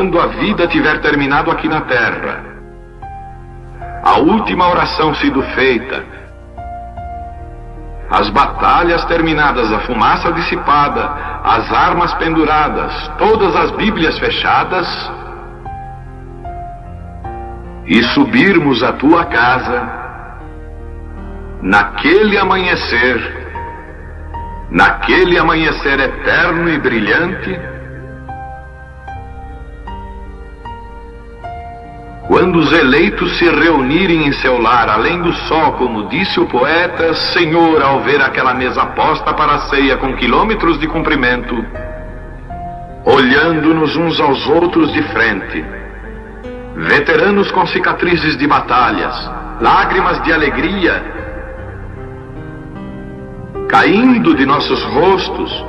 quando a vida tiver terminado aqui na terra, a última oração sido feita, as batalhas terminadas, a fumaça dissipada, as armas penduradas, todas as Bíblias fechadas, e subirmos à tua casa, naquele amanhecer eterno e brilhante, quando os eleitos se reunirem em seu lar, além do sol, como disse o poeta, Senhor, ao ver aquela mesa posta para a ceia com quilômetros de comprimento, olhando-nos uns aos outros de frente, veteranos com cicatrizes de batalhas, lágrimas de alegria caindo de nossos rostos,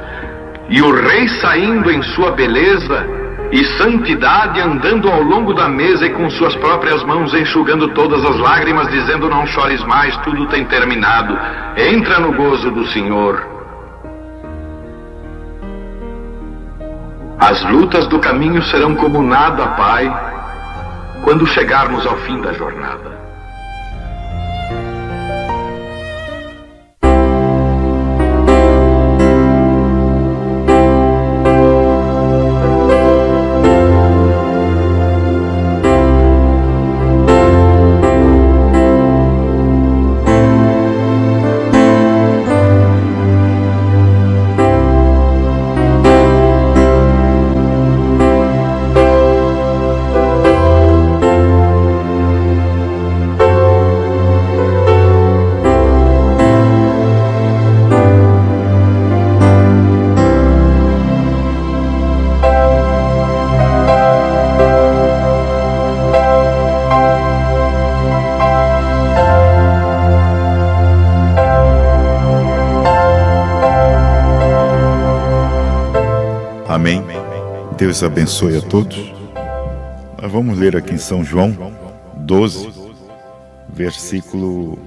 e o Rei saindo em sua beleza e santidade, andando ao longo da mesa e com suas próprias mãos enxugando todas as lágrimas, dizendo: não chores mais, tudo tem terminado, entra no gozo do Senhor. As lutas do caminho serão como nada, Pai, quando chegarmos ao fim da jornada. Amém. Deus abençoe a todos. Nós vamos ler aqui em São João 12, versículo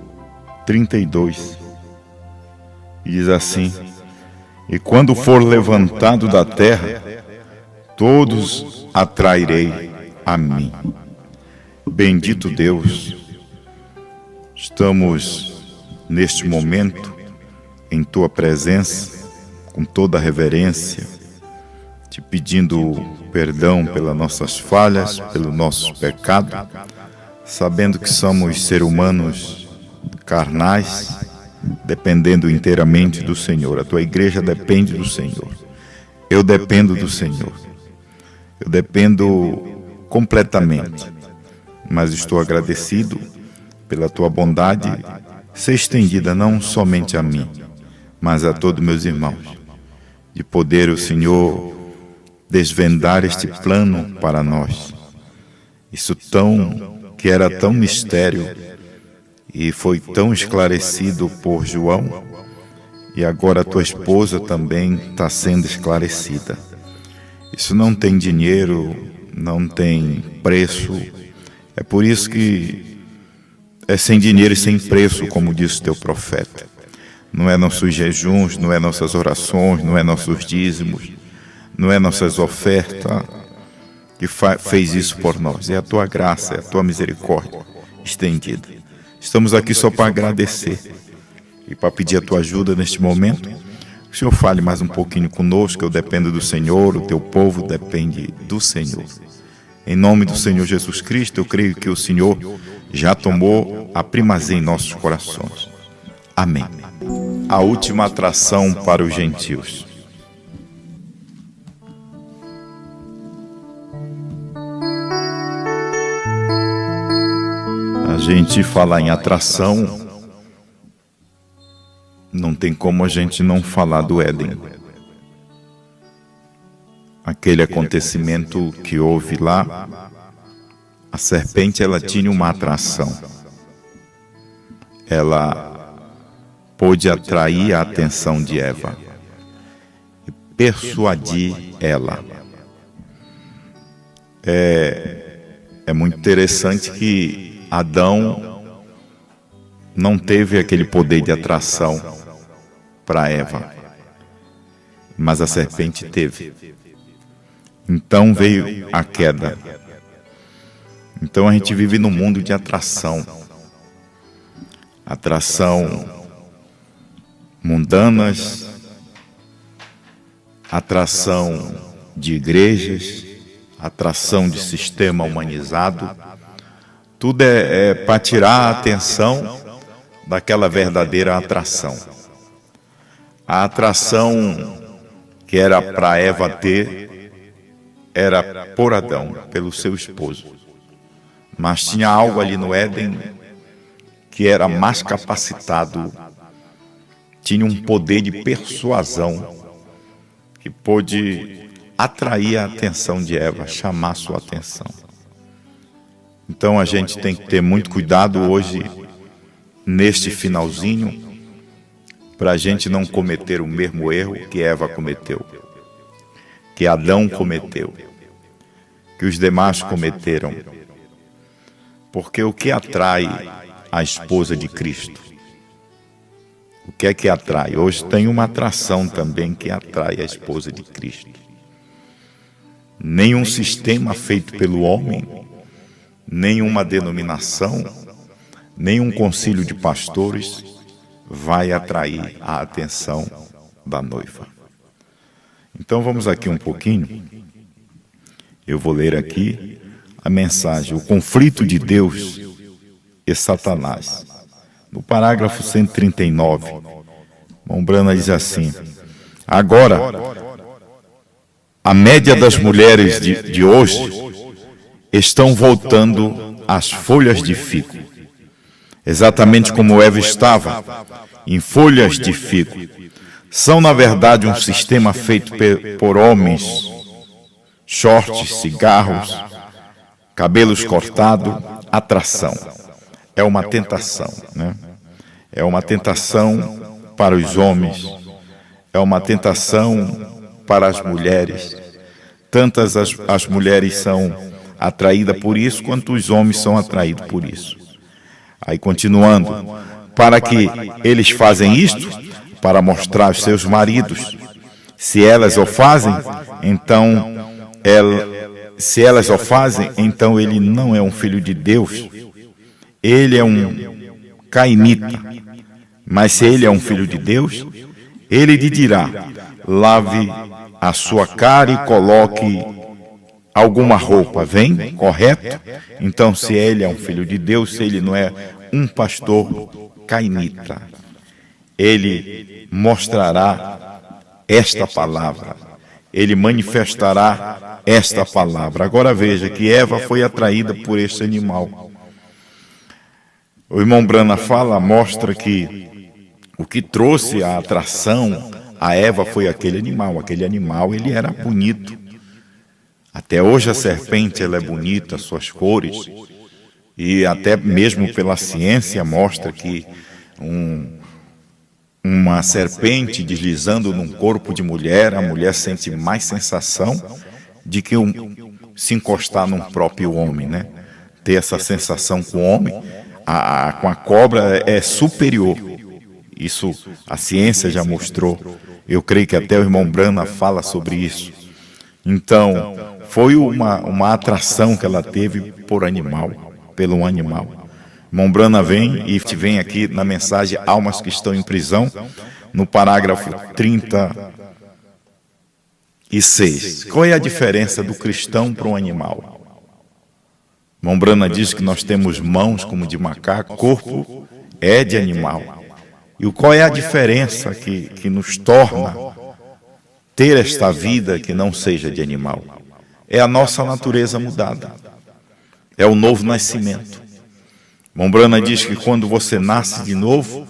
32. Diz assim: e quando for levantado da terra, todos atrairei a mim. Bendito Deus, estamos neste momento em tua presença, com toda a reverência, te pedindo perdão pelas nossas falhas, pelos nossos pecados, sabendo que somos seres humanos carnais, dependendo inteiramente do Senhor. A tua igreja depende do Senhor. Eu dependo do Senhor. Eu dependo completamente, mas estou agradecido pela tua bondade ser estendida não somente a mim, mas a todos meus irmãos, de poder o Senhor desvendar este plano para nós. Isso que era tão mistério e foi tão esclarecido por João, e agora a tua esposa também está sendo esclarecida. Isso não tem dinheiro, não tem preço. É por isso que é sem dinheiro e sem preço, como disse o teu profeta. Não é nossos jejuns, não é nossas orações, não é nossos dízimos, não é nossas ofertas que fez isso por nós. É a tua graça, é a tua misericórdia estendida. Estamos aqui só para agradecer e para pedir a tua ajuda neste momento. O Senhor fale mais um pouquinho conosco. Eu dependo do Senhor, o teu povo depende do Senhor. Em nome do Senhor Jesus Cristo, eu creio que o Senhor já tomou a primazia em nossos corações. Amém. A última atração para os gentios. A gente falar em atração, não tem como a gente não falar do Éden. Aquele acontecimento que houve lá, a serpente ela tinha uma atração. Ela pôde atrair a atenção de Eva e persuadir ela. É muito interessante que Adão não teve aquele poder de atração para Eva, mas a serpente teve. Então veio a queda. Então a gente vive num mundo de atração. Atração mundanas, atração de igrejas, atração de sistema humanizado. Tudo é para tirar a atenção daquela verdadeira atração. A atração que era para Eva ter era por Adão, pelo seu esposo. Mas tinha algo ali no Éden que era mais capacitado, tinha um poder de persuasão que pôde atrair a atenção de Eva, chamar sua atenção. Então a gente tem que ter muito cuidado hoje, neste finalzinho, para a gente não cometer o mesmo erro que Eva cometeu, que Adão cometeu, que os demais cometeram. Porque o que atrai a esposa de Cristo? O que é que atrai? Hoje tem uma atração também que atrai a esposa de Cristo. Nenhum sistema feito pelo homem, nenhuma denominação, nenhum concílio de pastores vai atrair a atenção da noiva. Então vamos aqui um pouquinho. Eu vou ler aqui a mensagem, o conflito de Deus e Satanás. No parágrafo 139, Mombrana diz assim: agora, a média das mulheres de hoje estão voltando às folhas de figo, exatamente como Eva estava, em folhas de figo. São, na verdade, um sistema feito por homens, shorts, cigarros, cabelos cortados, atração. É uma tentação, né? É uma tentação para os homens, é uma tentação para as mulheres. Tantas as mulheres são atraídas por isso, quanto os homens são atraídos por isso. Aí continuando, para que eles fazem isto, para mostrar aos seus maridos. Se elas o fazem, então ele não é um filho de Deus. Ele é um cainita. Mas se ele é um filho de Deus, ele lhe dirá: lave a sua cara e coloque alguma roupa. Vem, correto? Então, se ele é um filho de Deus, se ele não é um pastor cainita, ele mostrará esta palavra. Ele manifestará esta palavra. Agora veja que Eva foi atraída por este animal. O irmão Brana mostra que o que trouxe a atração a Eva foi aquele animal. Aquele animal, ele era bonito. Até hoje a serpente, ela é bonita, suas cores. E até mesmo pela ciência mostra que uma serpente deslizando num corpo de mulher, a mulher sente mais sensação de que se encostar num próprio homem, né? Ter essa sensação com o homem, com a cobra é superior. Isso a ciência já mostrou. Eu creio que até o irmão Brana fala sobre isso. Então, foi uma atração que ela teve pelo animal. Irmão Brana vem aqui na mensagem Almas que Estão em Prisão, no parágrafo 36. Qual é a diferença do cristão para um animal? Irmão Brana diz que nós temos mãos como de macaco, corpo é de animal. E qual é a diferença que nos torna ter esta vida que não seja de animal? É a nossa natureza mudada. É o novo nascimento. Mombrana diz que quando você nasce de novo,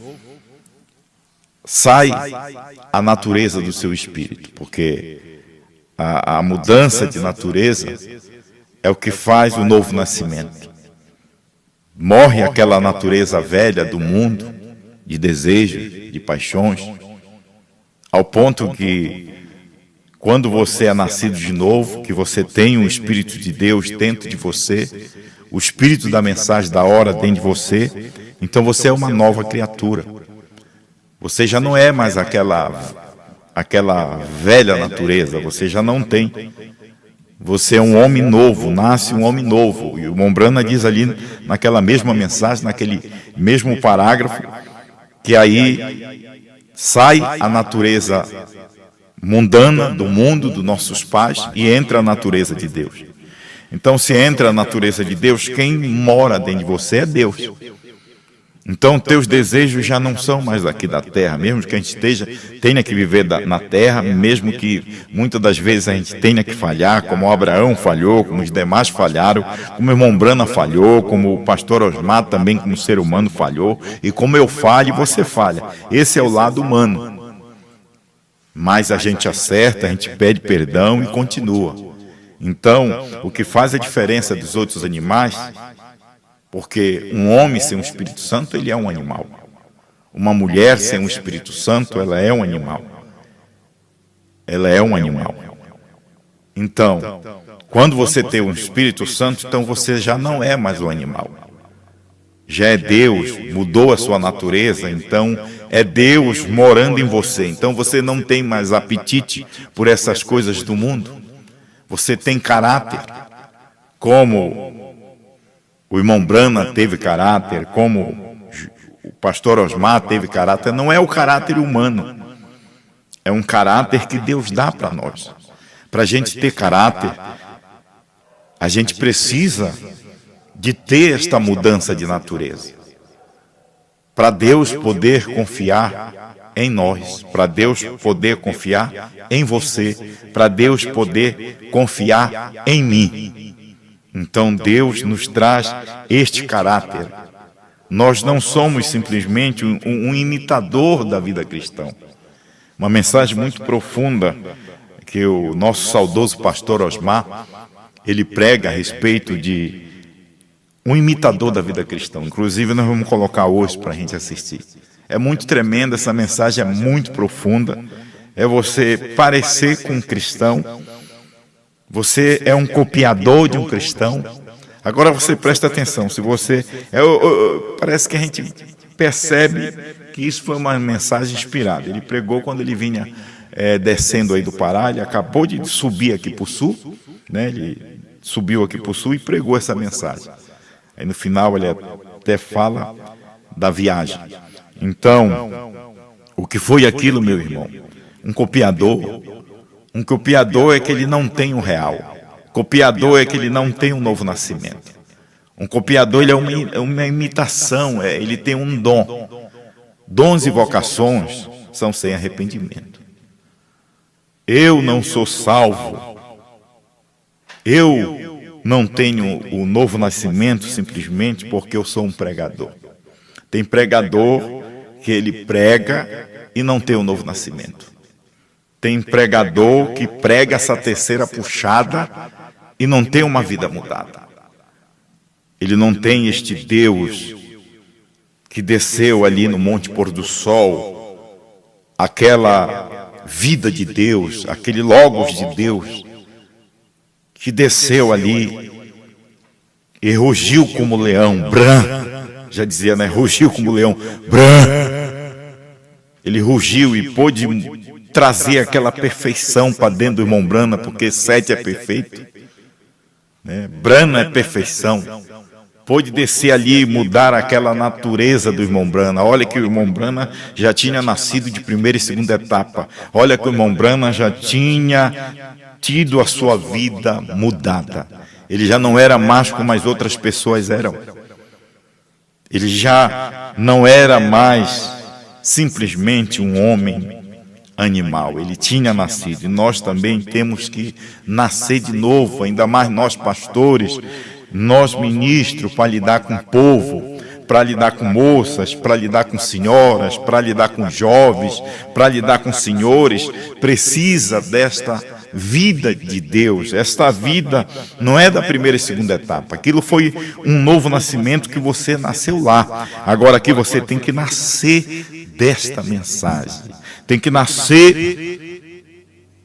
sai a natureza do seu espírito, porque a mudança de natureza é o que faz o novo nascimento. Morre aquela natureza velha do mundo, de desejos, de paixões, ao ponto que quando você é nascido de novo, que você tem o Espírito de Deus dentro de você, o Espírito da mensagem da hora dentro de você, então você é uma nova criatura. Você já não é mais aquela velha natureza, você já não tem. Você é um homem novo, nasce um homem novo. E o Mombrana diz ali naquela mesma mensagem, naquele mesmo parágrafo, que aí sai a natureza mundana do mundo dos nossos pais e entra a natureza de Deus. Então, se entra a natureza de Deus, quem mora dentro de você é Deus. Então, teus desejos já não são mais aqui da terra, mesmo que a gente tenha que viver na terra, mesmo que muitas das vezes a gente tenha que falhar, como Abraão falhou, como os demais falharam, como o irmão Brana falhou, como o pastor Osmar também, como ser humano, falhou, e como eu falho, você falha. Esse é o lado humano. Mas a gente acerta, a gente pede perdão e continua. Então, o que faz a diferença dos outros animais, porque um homem sem um Espírito Santo, ele é um animal. Uma mulher sem um Espírito Santo, ela é um animal. Ela é um animal. Então, quando você tem um Espírito Santo, então você já não é mais um animal. Já é Deus, mudou a sua natureza, então é Deus morando em você. Então você não tem mais apetite por essas coisas do mundo. Você tem caráter, como o irmão Brana teve caráter, como o pastor Osmar teve caráter. Não é o caráter humano, é um caráter que Deus dá para nós. Para a gente ter caráter, a gente precisa de ter esta mudança de natureza. Para Deus poder confiar em nós, para Deus poder confiar em você, para Deus poder confiar em mim. Então Deus nos traz este caráter. Nós não somos simplesmente um imitador da vida cristã. Uma mensagem muito profunda que o nosso saudoso pastor Osmar, ele prega a respeito de um imitador da vida cristã. Inclusive nós vamos colocar hoje para a gente assistir. É muito tremenda, essa mensagem é muito profunda. É você parecer com um cristão. Você é um copiador de um cristão. Agora você presta atenção, se você... parece que a gente percebe que isso foi uma mensagem inspirada. Ele pregou quando ele vinha descendo aí do Pará, ele acabou de subir aqui para o sul, né? Ele subiu aqui para o sul e pregou essa mensagem. Aí no final ele até fala da viagem. Então, o que foi aquilo, meu irmão? Um copiador. Um copiador é que ele não tem o real. Copiador é que ele não tem um novo nascimento. Um copiador, ele é uma imitação, ele tem um dom. Dons e vocações são sem arrependimento. Eu não sou salvo. Eu não tenho o novo nascimento simplesmente porque eu sou um pregador. Tem pregador que ele prega e não tem o novo nascimento. Tem pregador que prega essa terceira puxada e não tem uma vida mudada. Ele não tem este Deus que desceu ali no Monte Pôr do Sol, aquela vida de Deus, aquele Logos de Deus, que desceu ali e rugiu como leão, já dizia, né? Rugiu como leão, ele rugiu e pôde trazer aquela perfeição para dentro do irmão Brana, porque Sete é perfeito, né? Brana é perfeição. Pôde descer ali e mudar aquela natureza do irmão Brana. Olha que o irmão Brana já tinha nascido de primeira e segunda etapa. Olha que o irmão Brana já tinha tido a sua vida mudada. Ele já não era mais como as outras pessoas eram. Ele já não era mais simplesmente um homem animal. Ele tinha nascido. E nós também temos que nascer de novo, ainda mais nós pastores, nós ministros, para lidar com o povo, para lidar com moças, para lidar com senhoras, para lidar com jovens, para lidar com senhores, precisa desta vida de Deus. Esta vida não é da primeira e segunda etapa. Aquilo foi um novo nascimento que você nasceu lá. Agora aqui você tem que nascer desta mensagem. Tem que nascer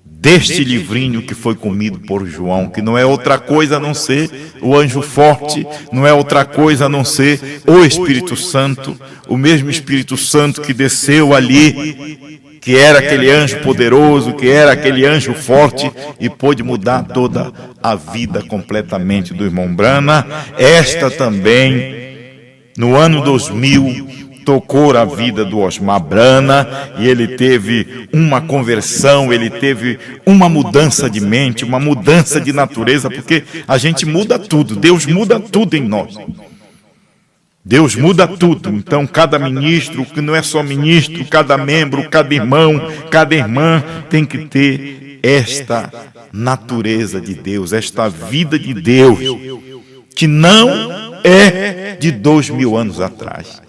deste livrinho que foi comido por João, que não é outra coisa a não ser o anjo forte, não é outra coisa a não ser o Espírito Santo, o mesmo Espírito Santo que desceu ali que era aquele anjo poderoso, que era aquele anjo forte e pôde mudar toda a vida completamente do irmão Brana. Esta também, no ano 2000, tocou a vida do Osmar Brana e ele teve uma conversão, ele teve uma mudança de mente, uma mudança de natureza, porque a gente muda tudo, Deus muda tudo em nós. Deus muda tudo. Então cada ministro, que não é só ministro, cada membro, cada irmão, cada irmã tem que ter esta natureza de Deus, esta vida de Deus, que não é de 2000 anos atrás,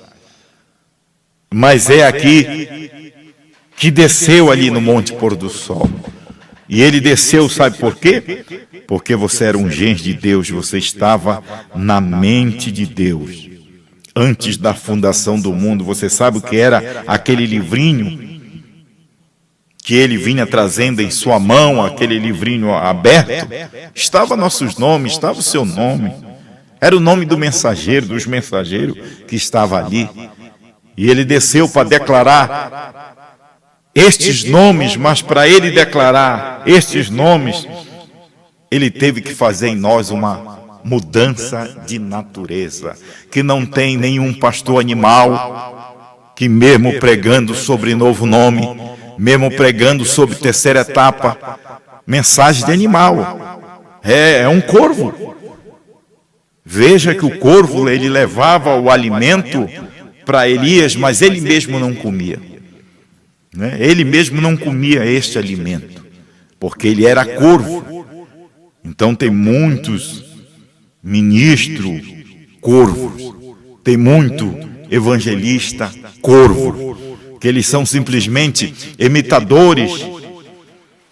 mas é aqui que desceu ali no Monte Pôr do Sol. E ele desceu, sabe por quê? Porque você era um genro de Deus, você estava na mente de Deus. Antes da fundação do mundo, você sabe o que era aquele livrinho que ele vinha trazendo em sua mão, aquele livrinho aberto? Estava nossos nomes, estava o seu nome. Era o nome do mensageiro, dos mensageiros que estava ali. E ele desceu para declarar estes nomes, mas para ele declarar estes nomes, ele teve que fazer em nós uma mudança de natureza, que não tem nenhum pastor animal, que mesmo pregando sobre novo nome, mesmo pregando sobre terceira etapa, mensagem de animal, é um corvo. Veja que o corvo, ele levava o alimento para Elias, mas ele mesmo não comia, né? Ele mesmo não comia este alimento, porque ele era corvo. Então tem muitos ministro corvos, tem muito evangelista corvo, que eles são simplesmente imitadores,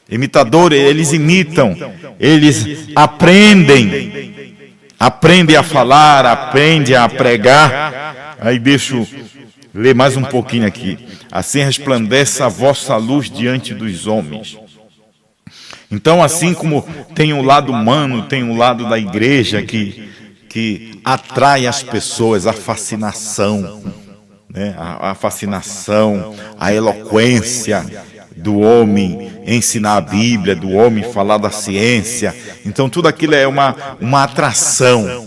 eles imitam, eles aprendem a falar, aprendem a pregar. Aí deixa eu ler mais um pouquinho aqui. Assim resplandece a vossa luz diante dos homens. Então, assim como tem um lado humano, tem um lado da igreja que atrai as pessoas, a fascinação, né? A fascinação, a eloquência do homem ensinar a Bíblia, do homem falar da ciência. Então, tudo aquilo é uma atração.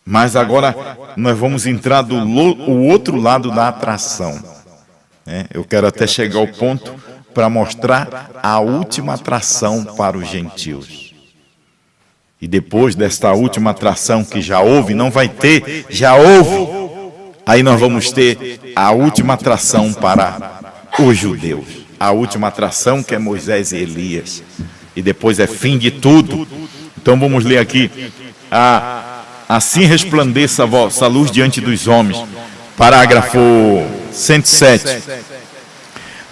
Mas agora nós vamos entrar do outro lado da atração, né? Eu quero até chegar ao ponto para mostrar a última atração para os gentios. E depois desta última atração que já houve, não vai ter, já houve. Aí nós vamos ter a última atração para os judeus. A última atração que é Moisés e Elias. E depois é fim de tudo. Então vamos ler aqui. Assim resplandeça a vossa luz diante dos homens. Parágrafo 107.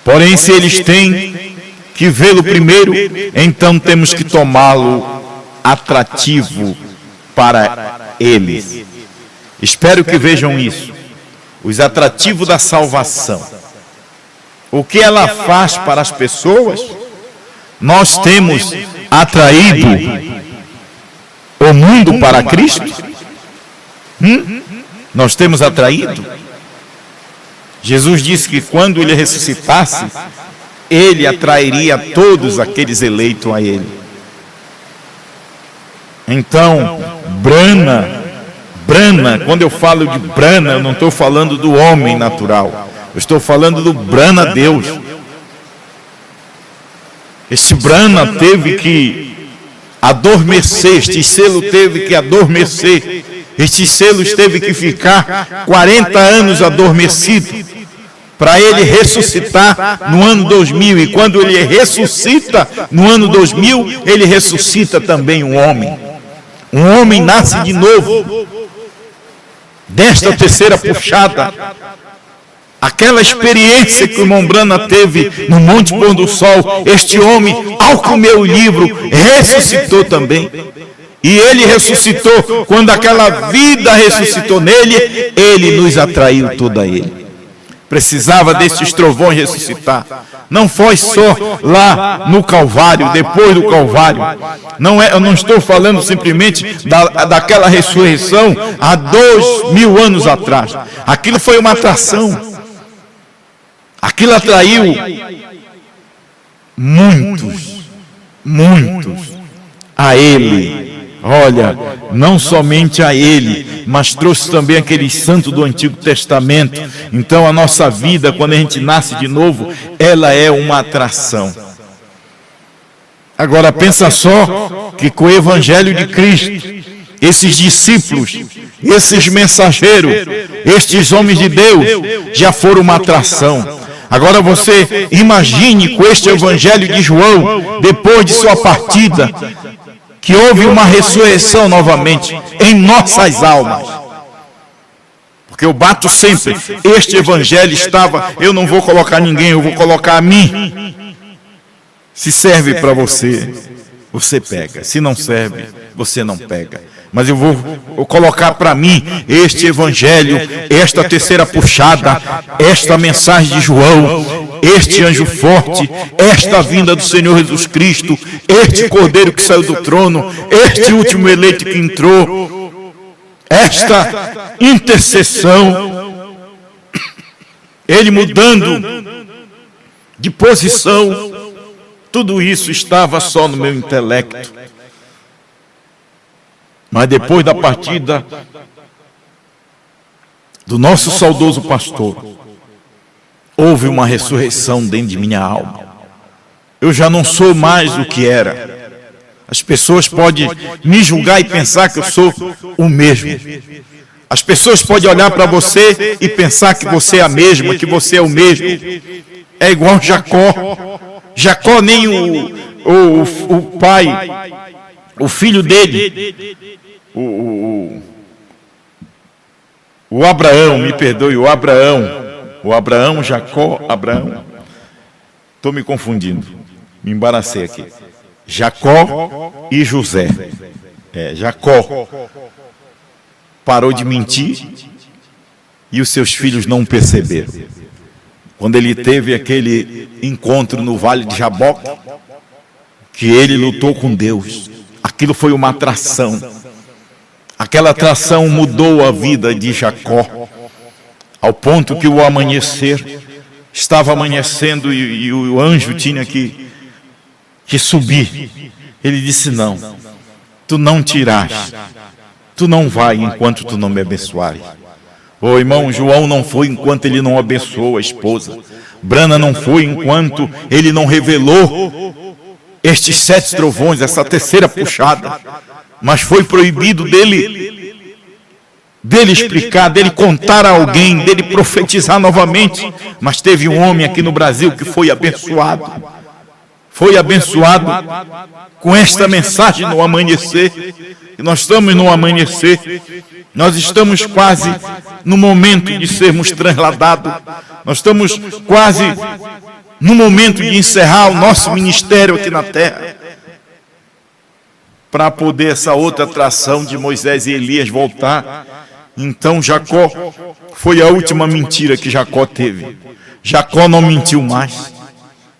Porém, se eles têm que vê-lo primeiro, então temos que tomá-lo atrativo para eles. Espero que vejam isso. Os atrativos da salvação. O que ela faz para as pessoas? Nós temos atraído o mundo para Cristo? Nós temos atraído? Jesus disse que quando ele ressuscitasse, ele atrairia todos aqueles eleitos a ele. Então, Brana, quando eu falo de Brana, eu não estou falando do homem natural, eu estou falando do Brana Deus. Este Brana teve que adormecer, este selo teve que adormecer, estes selos teve que ficar 40 anos adormecido, para ele ressuscitar no ano 2000. E quando ele ressuscita no ano 2000, ele ressuscita também um homem. Um homem nasce de novo, desta terceira puxada. Aquela experiência que o irmão Brana teve no Monte Pôr do Sol, este homem, ao comer o livro, ressuscitou também. E ele ressuscitou, quando aquela vida ressuscitou nele, ele nos atraiu toda ele. Precisava destes trovões ressuscitar. Não foi só lá no Calvário, depois do Calvário. Eu não estou falando simplesmente daquela ressurreição há 2000 anos atrás. Aquilo foi uma atração. Aquilo atraiu muitos a ele. Olha, não somente a ele, mas trouxe também aqueles santos do Antigo Testamento. Então a nossa vida, quando a gente nasce de novo, ela é uma atração. Agora pensa só que com o Evangelho de Cristo, esses discípulos, esses mensageiros, estes homens de Deus, já foram uma atração. Agora você imagine com este Evangelho de João, depois de sua partida, que houve uma ressurreição novamente em nossas almas. Porque eu bato sempre, este Evangelho estava, eu não vou colocar ninguém, eu vou colocar a mim. Se serve para você, você pega. Se não serve, você não pega. Mas eu vou colocar para mim este Evangelho, esta terceira puxada, esta mensagem de João, este anjo forte, esta vinda do Senhor Jesus Cristo, este cordeiro que saiu do trono, este último eleito que entrou, esta intercessão, ele mudando de posição, tudo isso estava só no meu intelecto. Mas depois da partida do nosso saudoso pastor, houve uma ressurreição dentro de minha alma. Eu já não sou mais o que era. As pessoas podem me julgar e pensar que eu sou o mesmo. As pessoas podem olhar para você e pensar que você é a mesma, que você é o mesmo. É igual Jacó. Jacó nem o pai, o filho dele, o Abraão, me perdoe, o Abraão, Jacó, Abraão, estou me confundindo, me embaracei aqui, Jacó e José, Jacó parou de mentir e os seus filhos não perceberam. Quando ele teve aquele encontro no Vale de Jaboque, que ele lutou com Deus, aquilo foi uma atração. Aquela atração mudou a vida de Jacó, ao ponto que o amanhecer estava amanhecendo e o anjo tinha que subir. Ele disse: não, tu não te irás, tu não vai enquanto tu não me abençoares. Ô irmão, João não foi enquanto ele não abençoou a esposa. Brana não foi enquanto ele não revelou estes 7 trovões, essa terceira puxada. Mas foi proibido dele explicar, dele contar a alguém, dele profetizar novamente. Mas teve um homem aqui no Brasil que foi abençoado. Foi abençoado com esta mensagem no amanhecer. E nós estamos no amanhecer. Nós estamos quase no momento de sermos transladados. Nós estamos quase no momento de encerrar o nosso ministério aqui na terra, para poder essa outra atração de Moisés e Elias voltar. Então Jacó, foi a última mentira que Jacó teve. Jacó não mentiu mais.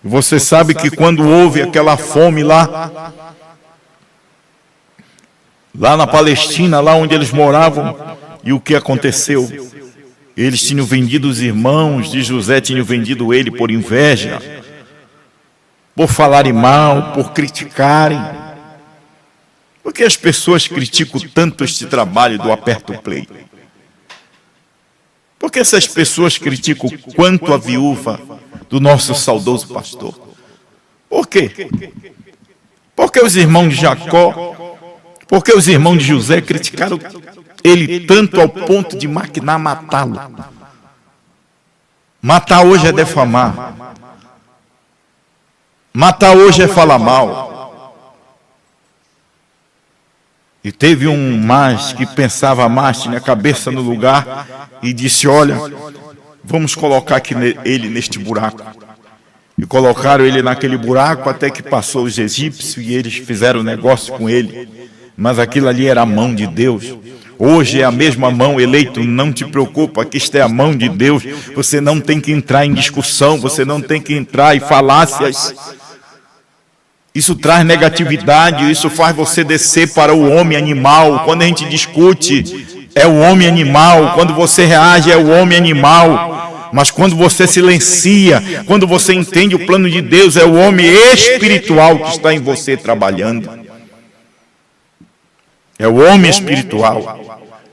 Você sabe que quando houve aquela fome lá na Palestina, lá onde eles moravam, e o que aconteceu? Eles tinham vendido os irmãos de José, tinham vendido ele por inveja, por falarem mal, por criticarem. Por que as pessoas criticam tanto este trabalho do Aperto Play? Por que essas pessoas criticam quanto a viúva do nosso saudoso pastor? Por quê? Porque os irmãos de Jacó, porque os irmãos de José criticaram ele tanto ao ponto de maquinar matá-lo. Matar hoje é defamar. Matar hoje é falar mal. E teve um mais que pensava mais, tinha a cabeça no lugar e disse: olha, vamos colocar aqui ele neste buraco. E colocaram ele naquele buraco até que passou os egípcios e eles fizeram negócio com ele. Mas aquilo ali era a mão de Deus. Hoje é a mesma mão, eleito, não te preocupa, que isto é a mão de Deus. Você não tem que entrar em discussão, você não tem que entrar em falácias. Isso traz negatividade, isso faz você descer para o homem animal. Quando a gente discute, é o homem animal. Quando você reage, é o homem animal. Mas quando você silencia, quando você entende o plano de Deus, é o homem espiritual que está em você trabalhando. É o homem espiritual.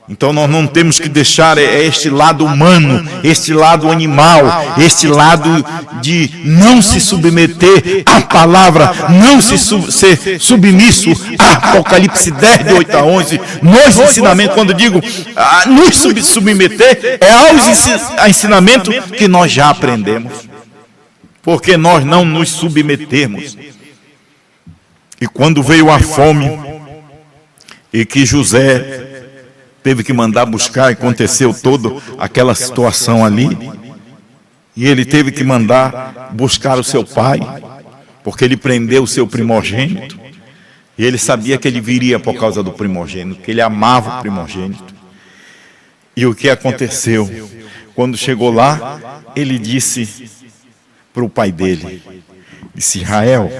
Então nós não temos que deixar este lado humano, este lado animal, este lado de não se submeter à palavra, não se ser submisso a Apocalipse 10, de 8 a 11, nos ensinamentos. Quando digo nos submeter, é aos ensinamentos que nós já aprendemos, porque nós não nos submetemos. E quando veio a fome, e que José teve que mandar buscar, aconteceu toda aquela situação ali, e ele teve que mandar buscar o seu pai, porque ele prendeu o seu primogênito, e ele sabia que ele viria por causa do primogênito, que ele amava o primogênito. E o que aconteceu? Quando chegou lá, ele disse para o pai dele, disse: Israel,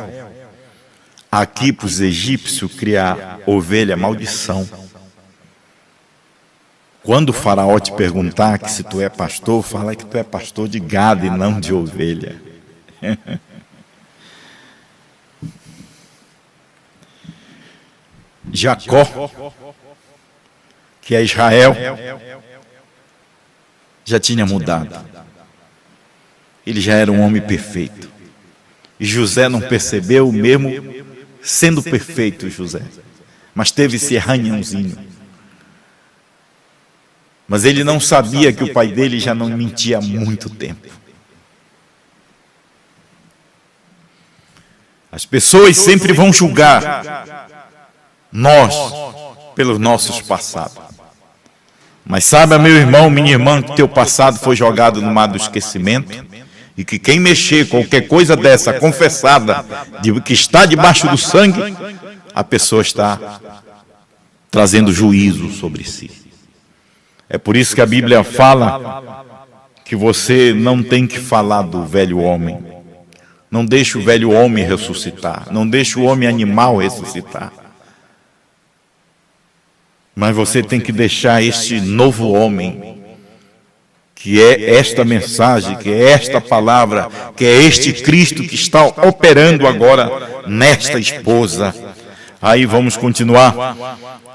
aqui para os egípcios criar ovelha é maldição. Quando o faraó te perguntar que se tu é pastor, fala que tu é pastor de gado e não de ovelha. Jacó, que é Israel, já tinha mudado. Ele já era um homem perfeito. E José não percebeu, mesmo sendo perfeito José. Mas teve esse arranhãozinho. Mas ele não sabia que o pai dele já não mentia há muito tempo. As pessoas sempre vão julgar nós pelos nossos passados. Mas saiba, meu irmão, minha irmã, que teu passado foi jogado no mar do esquecimento, e que quem mexer qualquer coisa dessa confessada, que está debaixo do sangue, a pessoa está trazendo juízo sobre si. É por isso que a Bíblia fala que você não tem que falar do velho homem. Não deixe o velho homem ressuscitar. Não deixe o homem animal ressuscitar. Mas você tem que deixar este novo homem, que é esta mensagem, que é esta palavra, que é este Cristo que está operando agora nesta esposa. Aí vamos continuar.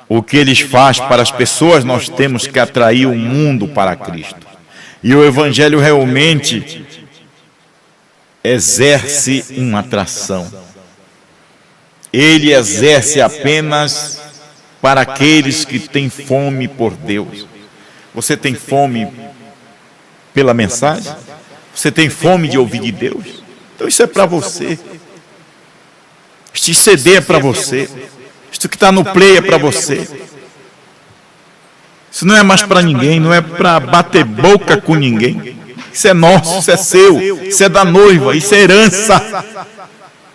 O que eles fazem para as pessoas, nós temos que atrair o mundo para Cristo. E o Evangelho realmente exerce uma atração. Ele exerce apenas para aqueles que têm fome por Deus. Você tem fome pela mensagem? Você tem fome de ouvir de Deus? Então isso é para você. Este CD é para você. Isto que está no play é para você. Isso não é mais para ninguém, não é para bater boca com ninguém. Isso é nosso, isso é seu, isso é da noiva, isso é herança.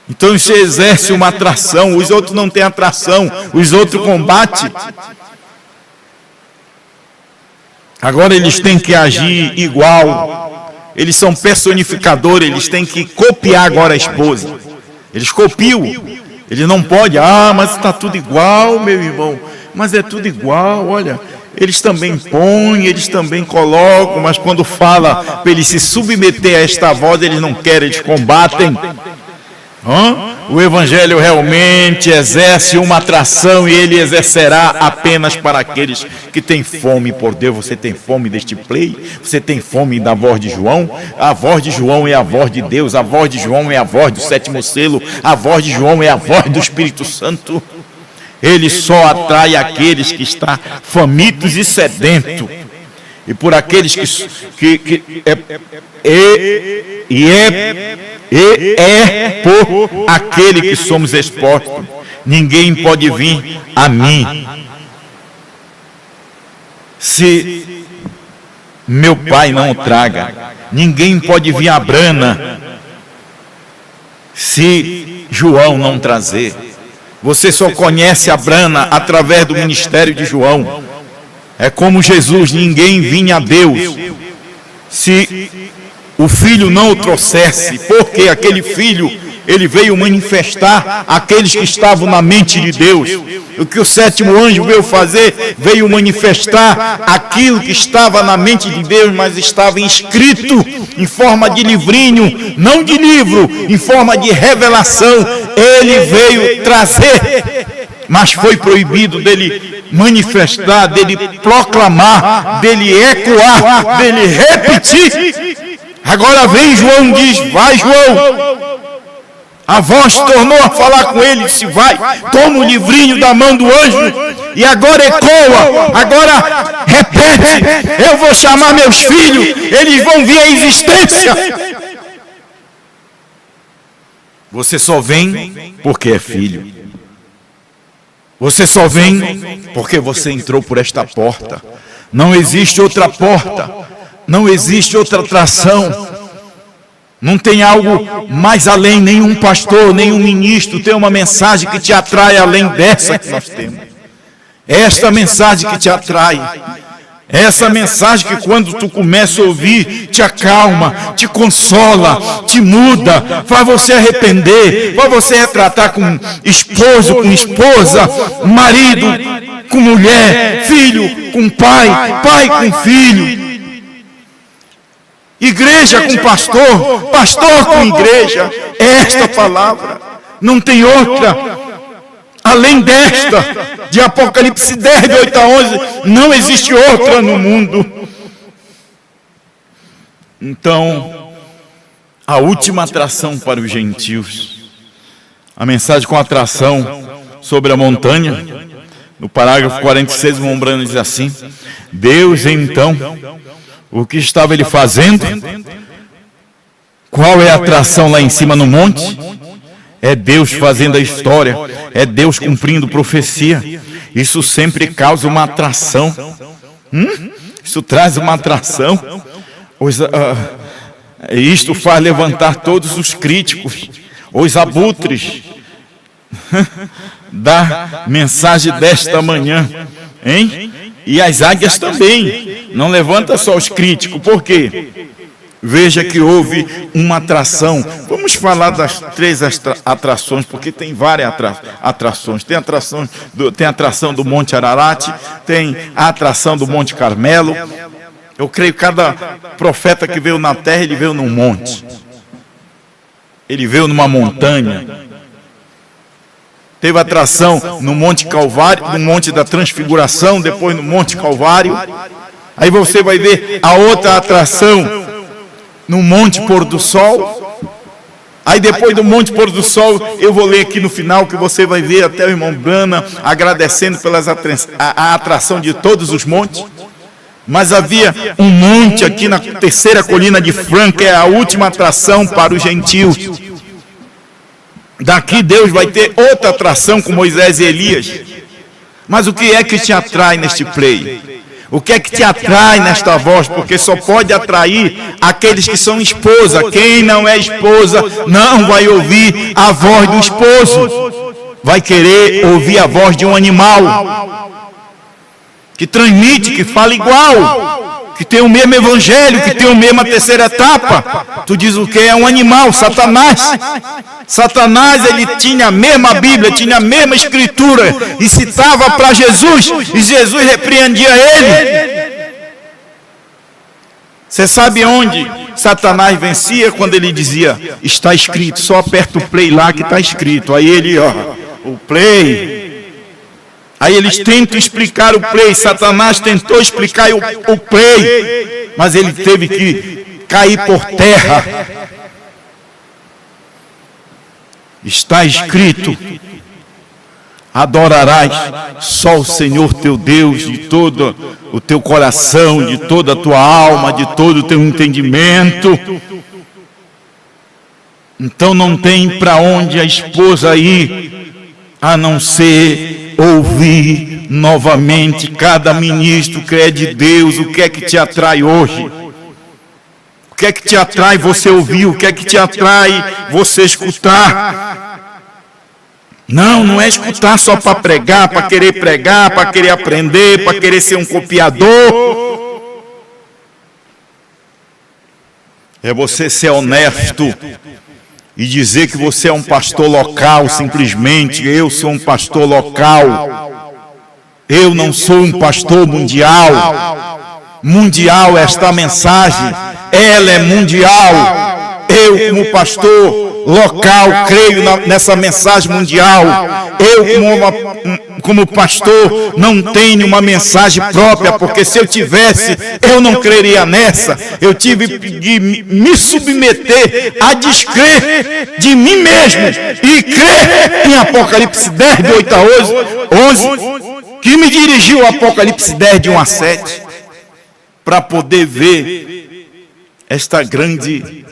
Então isso exerce uma atração. Os outros não têm atração, os outros combatem. Agora eles têm que agir igual. Eles são personificadores, eles têm que copiar agora a esposa. Eles copiam. Eles não podem, mas está tudo igual, meu irmão. Mas é tudo igual, olha. Eles também põem, eles também colocam, mas quando fala para eles se submeter a esta voz, eles não querem, eles combatem. O Evangelho realmente exerce uma atração e ele exercerá apenas para aqueles que têm fome por Deus. Você tem fome deste play? Você tem fome da voz de João? A voz de João é a voz de Deus, a voz de João é a voz do sétimo selo, a voz de João é a voz do Espírito Santo. Ele só atrai aqueles que estão famintos e sedentos. E por aqueles por aquele que somos expostos. Ninguém pode vir a mim se meu Pai não o traga. Ninguém pode vir a Brana se João não trazer. Você só conhece a Brana através do ministério de João. É como Jesus, ninguém vinha a Deus se o Filho não o trouxesse, porque aquele Filho ele veio manifestar aqueles que estavam na mente de Deus. O que o sétimo anjo veio fazer, veio manifestar aquilo que estava na mente de Deus, mas estava escrito em forma de livrinho, não de livro, em forma de revelação. Ele veio trazer, mas foi proibido dele manifestar, dele proclamar, dele ecoar, dele repetir. Agora vem João e diz: vai, João. A voz tornou a falar com ele e disse: vai, toma o livrinho da mão do anjo e agora ecoa, agora repete. Eu vou chamar meus filhos, eles vão vir à existência. Você só vem porque é filho. Você só vem porque você entrou por esta porta. Não existe outra porta. Não existe outra atração. Não tem algo mais além, nenhum pastor, nenhum ministro tem uma mensagem que te atrai além dessa que nós temos. É esta mensagem que te atrai. É essa mensagem que quando tu começa a ouvir, te acalma, te consola, te muda, faz você arrepender, faz você retratar com esposo, com esposa, marido com mulher, filho com pai, pai com filho. Igreja com pastor, pastor com igreja. É esta palavra, não tem outra. Além desta, de Apocalipse 10, de 8 a 11, não existe outra no mundo. Então, a última atração para os gentios. A mensagem com atração sobre a montanha, no parágrafo 46, o Mombrano diz assim: Deus então, o que estava ele fazendo? Qual é a atração lá em cima no monte? É Deus fazendo a história, é Deus cumprindo profecia. Isso sempre causa uma atração. Isso traz uma atração. Isto faz levantar todos os críticos, os abutres da mensagem desta manhã, hein? E as águias também. Não levanta só os críticos. Por quê? Veja que houve uma atração. Vamos falar das 3 atrações, porque tem várias atrações. Tem a atração do Monte Ararat, tem a atração do Monte Carmelo. Eu creio que cada profeta que veio na terra, ele veio num monte. Ele veio numa montanha. Teve atração no Monte Calvário, no Monte da Transfiguração, depois no Monte Calvário. Aí você vai ver a outra atração no Monte Pôr do Sol. Aí depois do Monte Pôr do Sol, eu vou ler aqui no final, que você vai ver até o irmão Brana agradecendo pela a atração de todos os montes. Mas havia um monte aqui na terceira colina de Fran, que é a última atração para os gentios. Daqui Deus vai ter outra atração com Moisés e Elias. Mas o que é que te atrai neste play? O que é que te atrai nesta voz? Porque só pode atrair aqueles que são esposa. Quem não é esposa não vai ouvir a voz do esposo. Vai querer ouvir a voz de um animal que transmite, que fala igual, que tem o mesmo evangelho, que tem a mesma terceira etapa. Tu diz o que? É um animal, Satanás. Satanás, ele tinha a mesma Bíblia, tinha a mesma escritura, e citava para Jesus, e Jesus repreendia ele. Você sabe onde Satanás vencia? Quando ele dizia: está escrito, só aperta o play lá que está escrito. Aí ele, o play. Aí eles tentam explicar o play. Satanás tentou explicar o play, mas ele teve que cair por terra. Está escrito: adorarás só o Senhor teu Deus de todo o teu coração, de toda a tua alma, de todo o teu entendimento. Então não tem para onde a esposa ir, a não ser ouvir novamente cada ministro que é de Deus. O que é que te atrai hoje? O que é que te atrai você ouvir? O que é que te atrai você escutar? Não é escutar só para pregar, para querer aprender, para querer ser um copiador. É você ser honesto e dizer que você é um pastor local, simplesmente. Eu sou um pastor local. Eu não sou um pastor mundial. Mundial esta mensagem, ela é mundial. Eu, como pastor local, creio nessa mensagem mundial. Eu, como pastor, não tenho uma mensagem própria, porque se eu tivesse, eu não creria nessa. Eu tive de me submeter a descrer de mim mesmo e crer em Apocalipse 10, de 8 a 11, que me dirigiu ao Apocalipse 10, de 1 a 7, para poder ver esta grande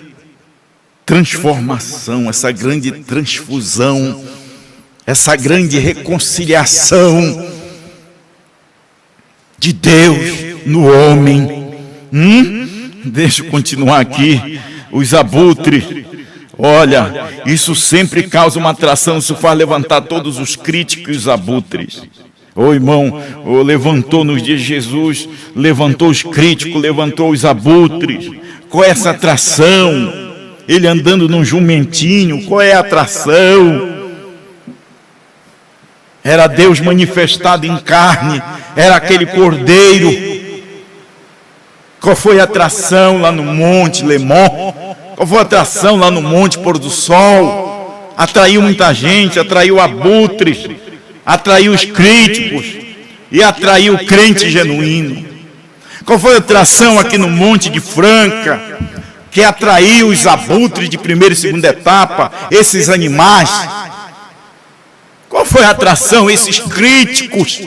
transformação, essa grande transfusão, essa grande reconciliação de Deus no homem. Deixa eu continuar aqui. Os abutres, olha, isso sempre causa uma atração, isso faz levantar todos os críticos e os abutres. Irmão, levantou nos dias de Jesus, levantou os críticos, levantou os abutres. Qual é essa atração? Ele andando num jumentinho, qual é a atração? Era Deus manifestado em carne, era aquele cordeiro. Qual foi a atração lá no Monte Lemon? Qual foi a atração lá no Monte Pôr do Sol? Atraiu muita gente, atraiu abutres, atraiu os críticos e atraiu o crente genuíno. Qual foi a atração aqui no Monte de Franca, que atraiu os abutres de primeira e segunda etapa, esses animais? Qual foi a atração, esses críticos?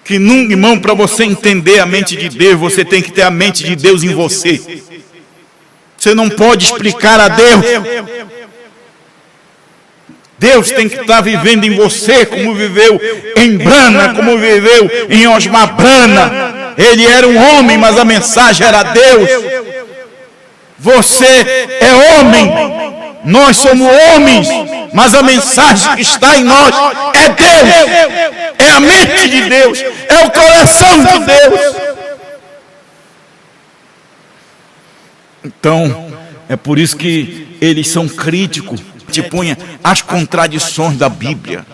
Que nunca, irmão, para você entender a mente de Deus, você tem que ter a mente de Deus em você. Você não pode explicar a Deus. Deus tem que estar vivendo em você, como viveu em Brana, como viveu em Osmar Brana. Ele era um homem, mas a mensagem era Deus. Você é homem, nós somos homens, mas a mensagem que está em nós é Deus, é a mente de Deus, é o coração de Deus. Então, é por isso que eles são críticos, te punha as contradições da Bíblia.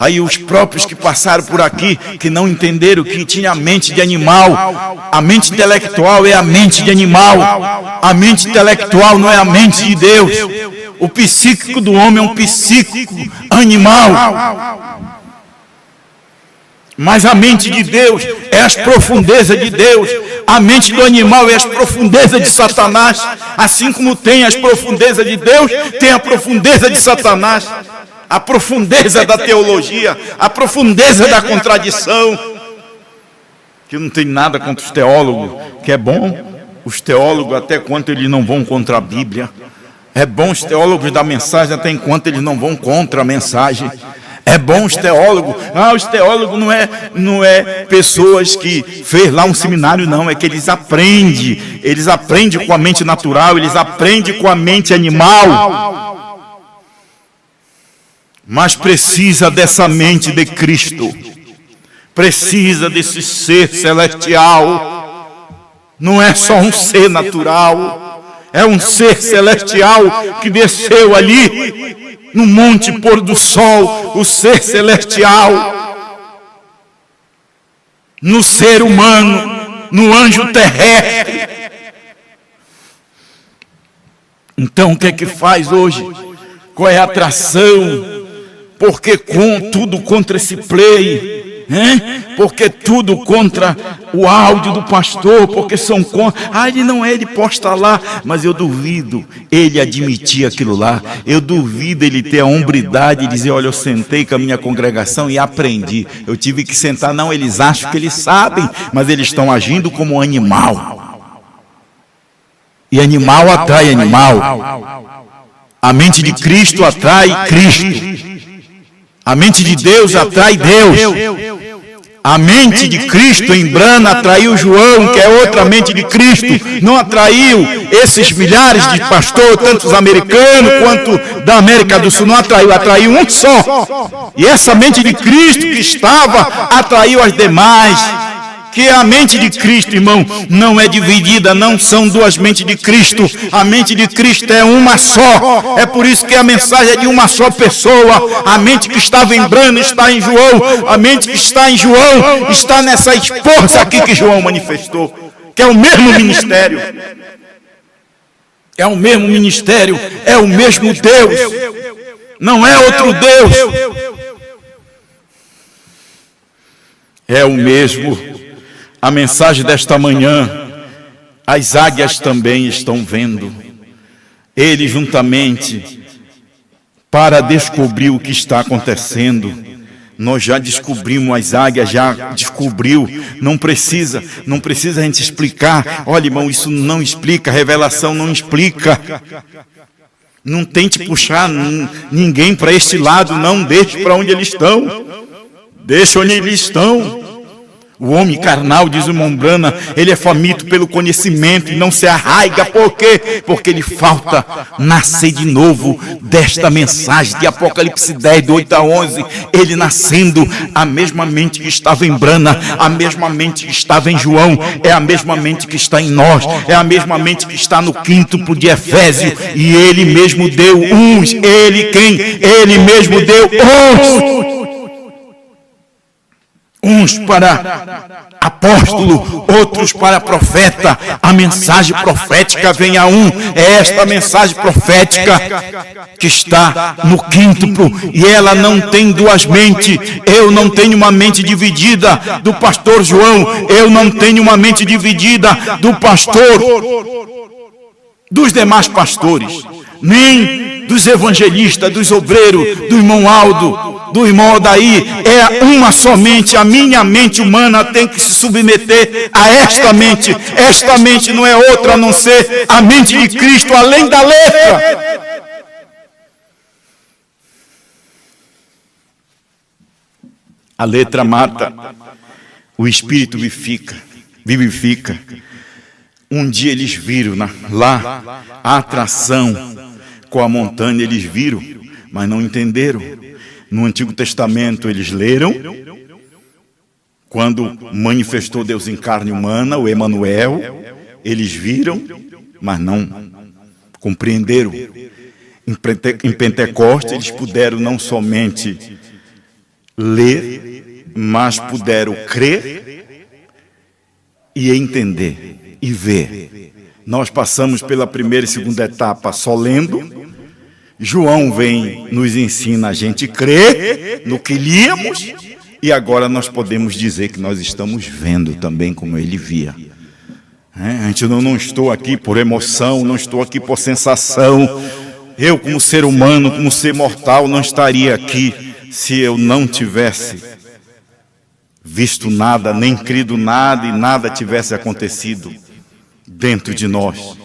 Aí os próprios que passaram por aqui, que não entenderam que tinha a mente de animal. A mente intelectual é a mente de animal. A mente intelectual não é a mente de Deus. O psíquico do homem é um psíquico animal. Mas a mente de Deus é as profundezas de Deus. A mente do animal é as profundezas de Satanás. Assim como tem as profundezas de Deus, tem a profundeza de Satanás. A profundeza da teologia, a profundeza da contradição. Que não tem nada contra os teólogos, que é bom. Os teólogos, até quanto eles não vão contra a Bíblia. É bom os teólogos da mensagem, até enquanto eles não vão contra a mensagem. É bom os teólogos. Os teólogos não é pessoas que fez lá um seminário, não. É que eles aprendem. Eles aprendem com a mente natural, eles aprendem com a mente animal. Mas precisa dessa mente de Cristo. Precisa desse ser celestial. Não é só um ser natural. É um ser celestial que desceu ali no Monte Pôr do Sol. O ser celestial. No ser humano. No anjo terrestre. Então o que é que faz hoje? Qual é a atração? Porque tudo contra esse play, porque tudo contra o áudio do pastor, porque são contra. Ele não é, ele posta lá, mas eu duvido ele admitir aquilo lá. Eu duvido ele ter a hombridade de dizer: olha, eu sentei com a minha congregação e aprendi. Eu tive que sentar. Não, eles acham que eles sabem, mas eles estão agindo como animal. E animal atrai animal. A mente de Cristo atrai Cristo. A mente de Deus atrai Deus. A mente de Cristo em Brana atraiu João, que é outra mente de Cristo. Não atraiu esses milhares de pastores, tanto os americanos quanto da América do Sul. Não atraiu, atraiu um só. E essa mente de Cristo que estava, atraiu as demais, Porque a mente de Cristo, irmão, não é dividida, não são duas mentes de Cristo. A mente de Cristo é uma só. É por isso que a mensagem é de uma só pessoa. A mente que estava em Brano está em João. A mente que está em João está nessa esposa aqui que João manifestou, que é o mesmo ministério. É o mesmo ministério, é o mesmo Deus. Não é outro Deus. É o mesmo. A mensagem desta manhã, as águias também estão vendo. Ele juntamente, para descobrir o que está acontecendo. Nós já descobrimos, as águias já descobriu. Não precisa a gente explicar. Olha, irmão, isso não explica, a revelação não explica. Não tente puxar ninguém para este lado, não deixe para onde eles estão. Deixa onde eles estão. O homem carnal, diz o irmão Brana, ele é faminto pelo conhecimento e não se arraiga. Por quê? Porque lhe falta nascer de novo desta mensagem de Apocalipse 10, do 8 a 11. Ele nascendo, a mesma mente que estava em Brana, a mesma mente que estava em João, é a mesma mente que está em nós, é a mesma mente que está no quíntuplo de Efésio. E ele mesmo deu uns, ele quem? Ele mesmo deu uns para apóstolo, outros para profeta. A mensagem profética vem a um. É esta mensagem profética que está no quíntuplo. E ela não tem duas mentes. Eu não tenho uma mente dividida do pastor João. Eu não tenho uma mente dividida do pastor, dos demais pastores, nem dos evangelistas, dos obreiros, do irmão Aldo, do irmão Odaí. É uma somente. A minha mente humana tem que se submeter a esta mente. Esta mente não é outra a não ser a mente de Cristo, além da letra. A letra mata, o espírito vivifica. Um dia eles viram lá a atração com a montanha, eles viram, mas não entenderam. No Antigo Testamento eles leram, quando manifestou Deus em carne humana, o Emanuel, eles viram, mas não compreenderam. Em Pentecostes eles puderam não somente ler, mas puderam crer e entender e ver. Nós passamos pela primeira e segunda etapa só lendo. João vem, nos ensina a gente crer no que líamos, e agora nós podemos dizer que nós estamos vendo também como ele via. A gente não estou aqui por emoção, não estou aqui por sensação. Eu, como ser humano, como ser mortal, não estaria aqui se eu não tivesse visto nada, nem crido nada, e nada tivesse acontecido dentro de nós,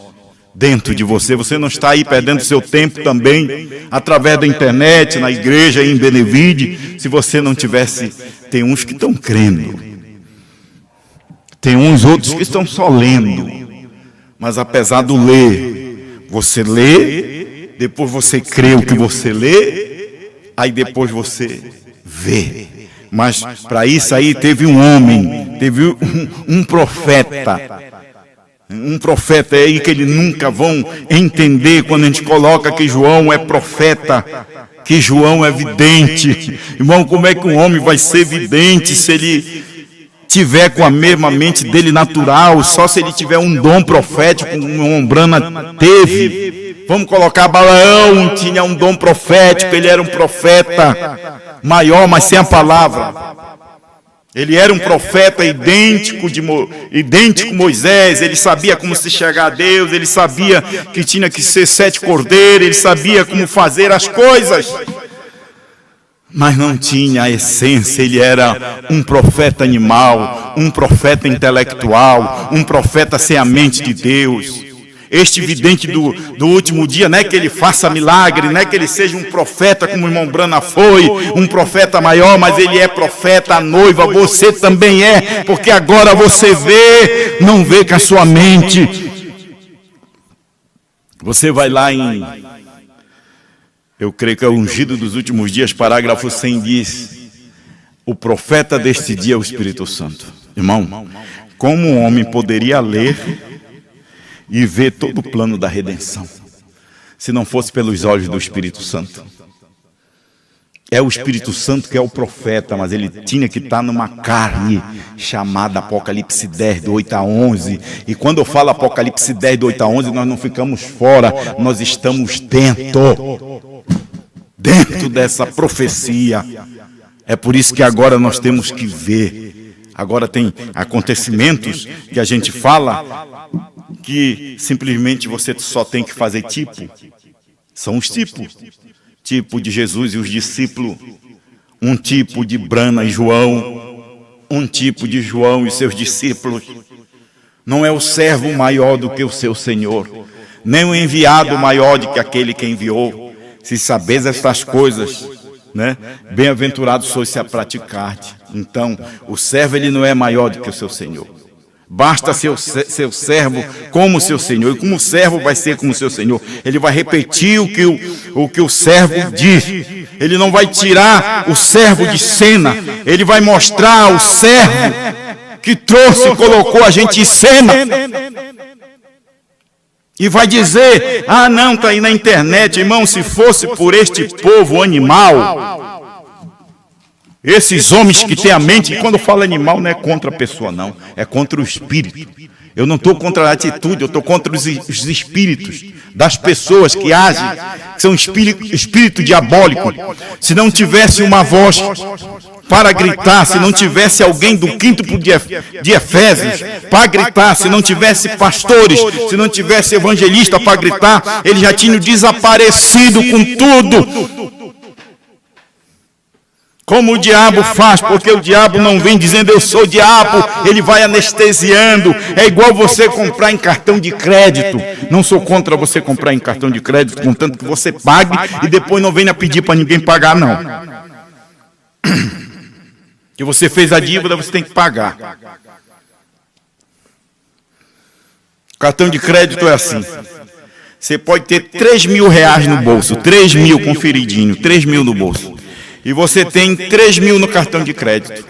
dentro de você. Você não está aí perdendo seu tempo também, através da internet, na igreja, em Benevide, se você não tivesse. Tem uns que estão crendo, tem uns outros que estão só lendo, mas apesar do ler, você lê, depois você crê o que você lê, aí depois você vê. Mas para isso aí teve um homem, teve um profeta. Um profeta aí que eles nunca vão entender quando a gente coloca que João é profeta, que João é vidente. Irmão, como é que um homem vai ser vidente se ele tiver com a mesma mente dele natural? Só se ele tiver um dom profético, como o Brana teve. Vamos colocar Balaão, tinha um dom profético, ele era um profeta maior, mas sem a palavra. Ele era um profeta idêntico a Moisés. Ele sabia como se chegar a Deus, ele sabia que tinha que ser 7 cordeiros, ele sabia como fazer as coisas, mas não tinha a essência. Ele era um profeta animal, um profeta intelectual, um profeta sem a mente de Deus. Este vidente do último dia, não é que ele faça milagre, não é que ele seja um profeta como o irmão Brana foi, um profeta maior, mas ele é profeta, a noiva, você também é, porque agora você vê, não vê com a sua mente. Você vai lá em, eu creio que é o Ungido dos Últimos Dias, parágrafo 100, diz: o profeta deste dia é o Espírito Santo. Irmão, como um homem poderia ler e ver todo o plano da redenção, se não fosse pelos olhos do Espírito Santo? É o Espírito Santo que é o profeta, mas ele tinha que estar numa carne chamada Apocalipse 10, do 8 a 11. E quando eu falo Apocalipse 10, do 8 a 11, nós não ficamos fora, nós estamos dentro dessa profecia. É por isso que agora nós temos que ver. Agora tem acontecimentos que a gente fala que simplesmente você só tem que fazer tipo. São os tipos. Tipo de Jesus e os discípulos, um tipo de Brana e João, um tipo de João e seus discípulos. Não é o servo maior do que o seu Senhor, nem o enviado maior do que aquele que enviou. Se sabeis estas coisas, né? Bem-aventurados sois se a praticardes. Então, o servo ele não é maior do que o seu Senhor. Basta ser seu servo como seu Senhor. E como o servo vai ser como seu Senhor? Ele vai repetir o que o servo diz. Ele não vai tirar o servo de cena. Ele vai mostrar o servo que trouxe e colocou a gente em cena. E vai dizer, ah não, está aí na internet, irmão, se fosse por este povo animal... Esses homens que têm a mente, e quando eu falo animal não é contra a pessoa não, é contra o espírito. Eu não estou contra a atitude, eu estou contra os espíritos das pessoas que agem, que são espírito diabólico. Se não tivesse uma voz para gritar, se não tivesse alguém do quinto de Efésios para gritar, se não tivesse pastores, se não tivesse evangelista para gritar, eles já tinham desaparecido com tudo. Como o diabo faz, porque o diabo não vem dizendo eu sou o diabo, ele vai anestesiando. É igual você comprar em cartão de crédito. Não sou contra você comprar em cartão de crédito, contanto que você pague e depois não venha pedir para ninguém pagar, não. Que você fez a dívida, você tem que pagar. Cartão de crédito é assim. Você pode ter 3 mil reais no bolso, 3 mil conferidinho, 3 mil no bolso. E você tem 3 mil no cartão de crédito.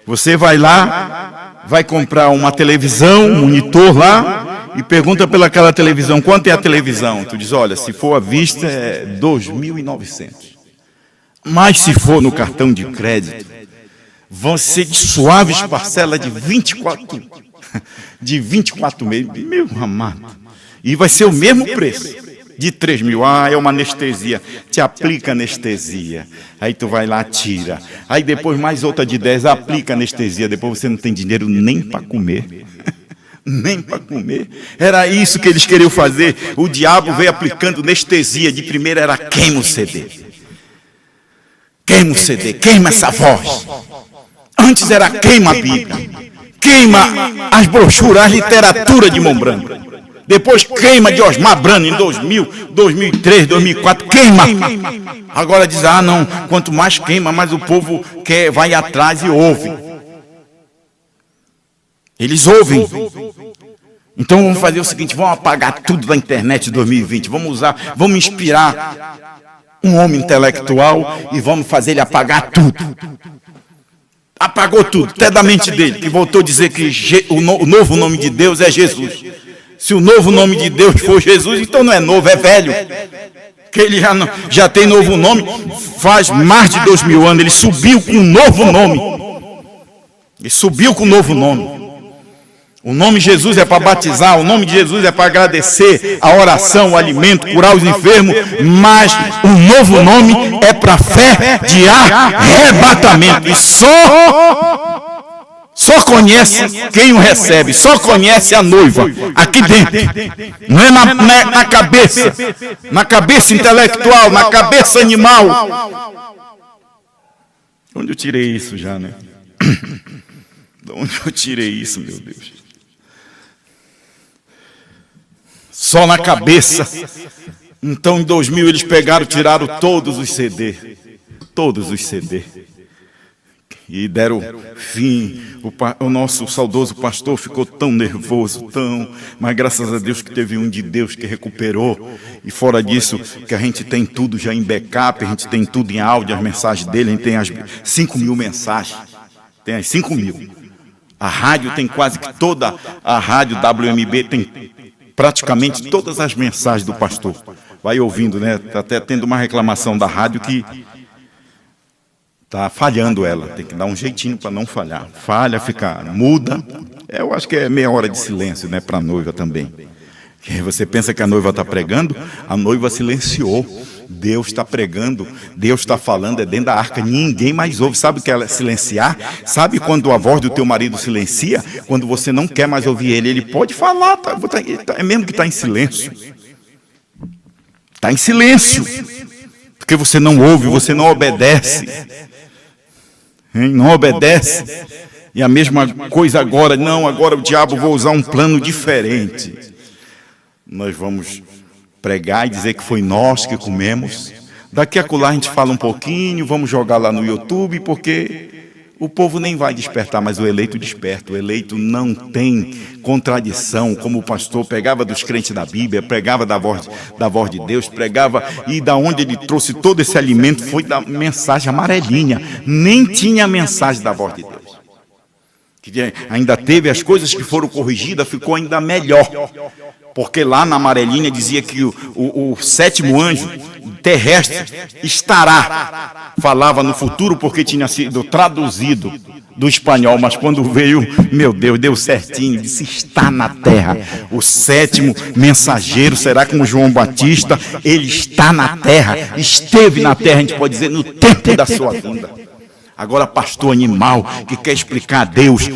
Você vai lá, vai comprar uma televisão, um monitor lá, e pergunta pelaquela televisão, quanto é a televisão? Tu diz, olha, se for à vista é 2.900. Mas se for no cartão de crédito, vão ser de suaves parcelas de 24 meses. Meu amado. E vai ser o mesmo preço. De 3 mil, é uma anestesia, te aplica anestesia, aí tu vai lá, tira, aí depois mais outra de 10, aplica anestesia, depois você não tem dinheiro nem para comer, nem para comer. Era isso que eles queriam fazer. O diabo veio aplicando anestesia. De primeira era queima o CD, queima o CD, queima essa voz. Antes era queima a Bíblia, queima as brochuras, a literatura de mão branca. Depois queima de Osmar Brano em 2000, 2003, 2004, queima. Agora diz, ah não, quanto mais queima, mais o povo vai atrás e ouve. Eles ouvem. Então vamos fazer o seguinte, vamos apagar tudo da internet de 2020, vamos inspirar um homem intelectual e vamos fazer ele apagar tudo. Apagou tudo, até da mente dele, que voltou a dizer que o novo nome de Deus é Jesus. Se o novo nome de Deus for Jesus, então não é novo, é velho. Que ele já tem novo nome, faz mais de 2000 anos, ele subiu com um novo nome. Ele subiu com um novo nome. O nome de Jesus é para batizar, o nome de Jesus é para agradecer a oração, o alimento, curar os enfermos, mas o novo nome é para fé de arrebatamento. E só conhece quem o recebe, só conhece a noiva, aqui dentro, não é na cabeça intelectual, na cabeça animal. Onde eu tirei isso já, né? De onde eu tirei isso, meu Deus? Só na cabeça. Então em 2000 eles tiraram todos os CD, e deram fim. O nosso saudoso pastor ficou tão nervoso, mas graças a Deus que teve um de Deus que recuperou. E fora disso, que a gente tem tudo já em backup, a gente tem tudo em áudio, as mensagens dele, a gente tem as 5 mil mensagens. Tem as 5 mil. A rádio tem quase que toda, a rádio WMB tem praticamente todas as mensagens do pastor. Vai ouvindo, né? Está até tendo uma reclamação da rádio que está falhando ela. Tem que dar um jeitinho para não falhar. Falha, fica muda. Eu acho que é meia hora de silêncio, né? Para a noiva também. Você pensa que a noiva está pregando? A noiva silenciou. Deus está pregando, Deus está falando, é dentro da arca, ninguém mais ouve. Sabe o que é silenciar? Sabe quando a voz do teu marido silencia? Quando você não quer mais ouvir ele, ele pode falar, é mesmo que está em silêncio. Está em silêncio, porque você não ouve, você não obedece. Não obedece. E a mesma coisa agora, não, agora o diabo vou usar um plano diferente. Nós vamos pregar e dizer que foi nós que comemos. Daqui a acolá a gente fala um pouquinho, vamos jogar lá no YouTube, porque o povo nem vai despertar, mas o eleito desperta. O eleito não tem contradição, como o pastor pegava dos crentes da Bíblia, pregava da voz de Deus, pregava, e da onde ele trouxe todo esse alimento foi da mensagem amarelinha, nem tinha a mensagem da voz de Deus. Que ainda teve as coisas que foram corrigidas, ficou ainda melhor. Porque lá na amarelinha dizia que o sétimo anjo terrestre estará. Falava no futuro porque tinha sido traduzido do espanhol, mas quando veio, meu Deus, deu certinho, disse está na terra. O sétimo mensageiro será como João Batista, ele está na terra, esteve na terra, a gente pode dizer, no tempo da sua vinda. Agora, pastor animal que quer explicar a Deus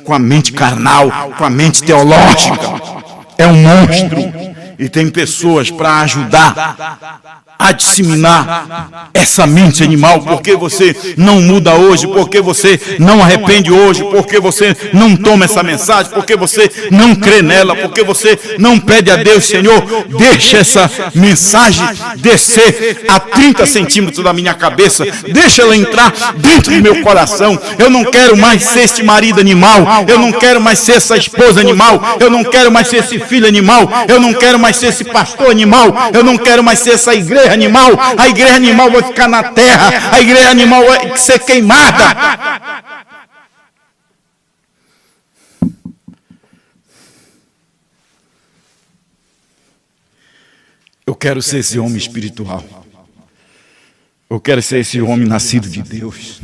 com a mente carnal, com a mente teológica, é um monstro. E tem pessoas para ajudar a disseminar essa mente animal. Porque você não muda hoje, porque você não arrepende hoje, porque você não toma essa mensagem, porque você não crê nela, porque você não pede a Deus, Senhor, deixa essa mensagem descer a 30 centímetros da minha cabeça, deixa ela entrar dentro do meu coração. Eu não quero mais ser esse marido animal, eu não quero mais ser essa esposa animal, eu não quero mais ser esse filho animal, eu não quero mais ser esse pastor animal, eu não quero mais ser essa igreja animal. A igreja animal vai ficar na terra, a igreja animal vai ser queimada. Eu quero ser esse homem espiritual. Eu quero ser esse homem nascido de Deus.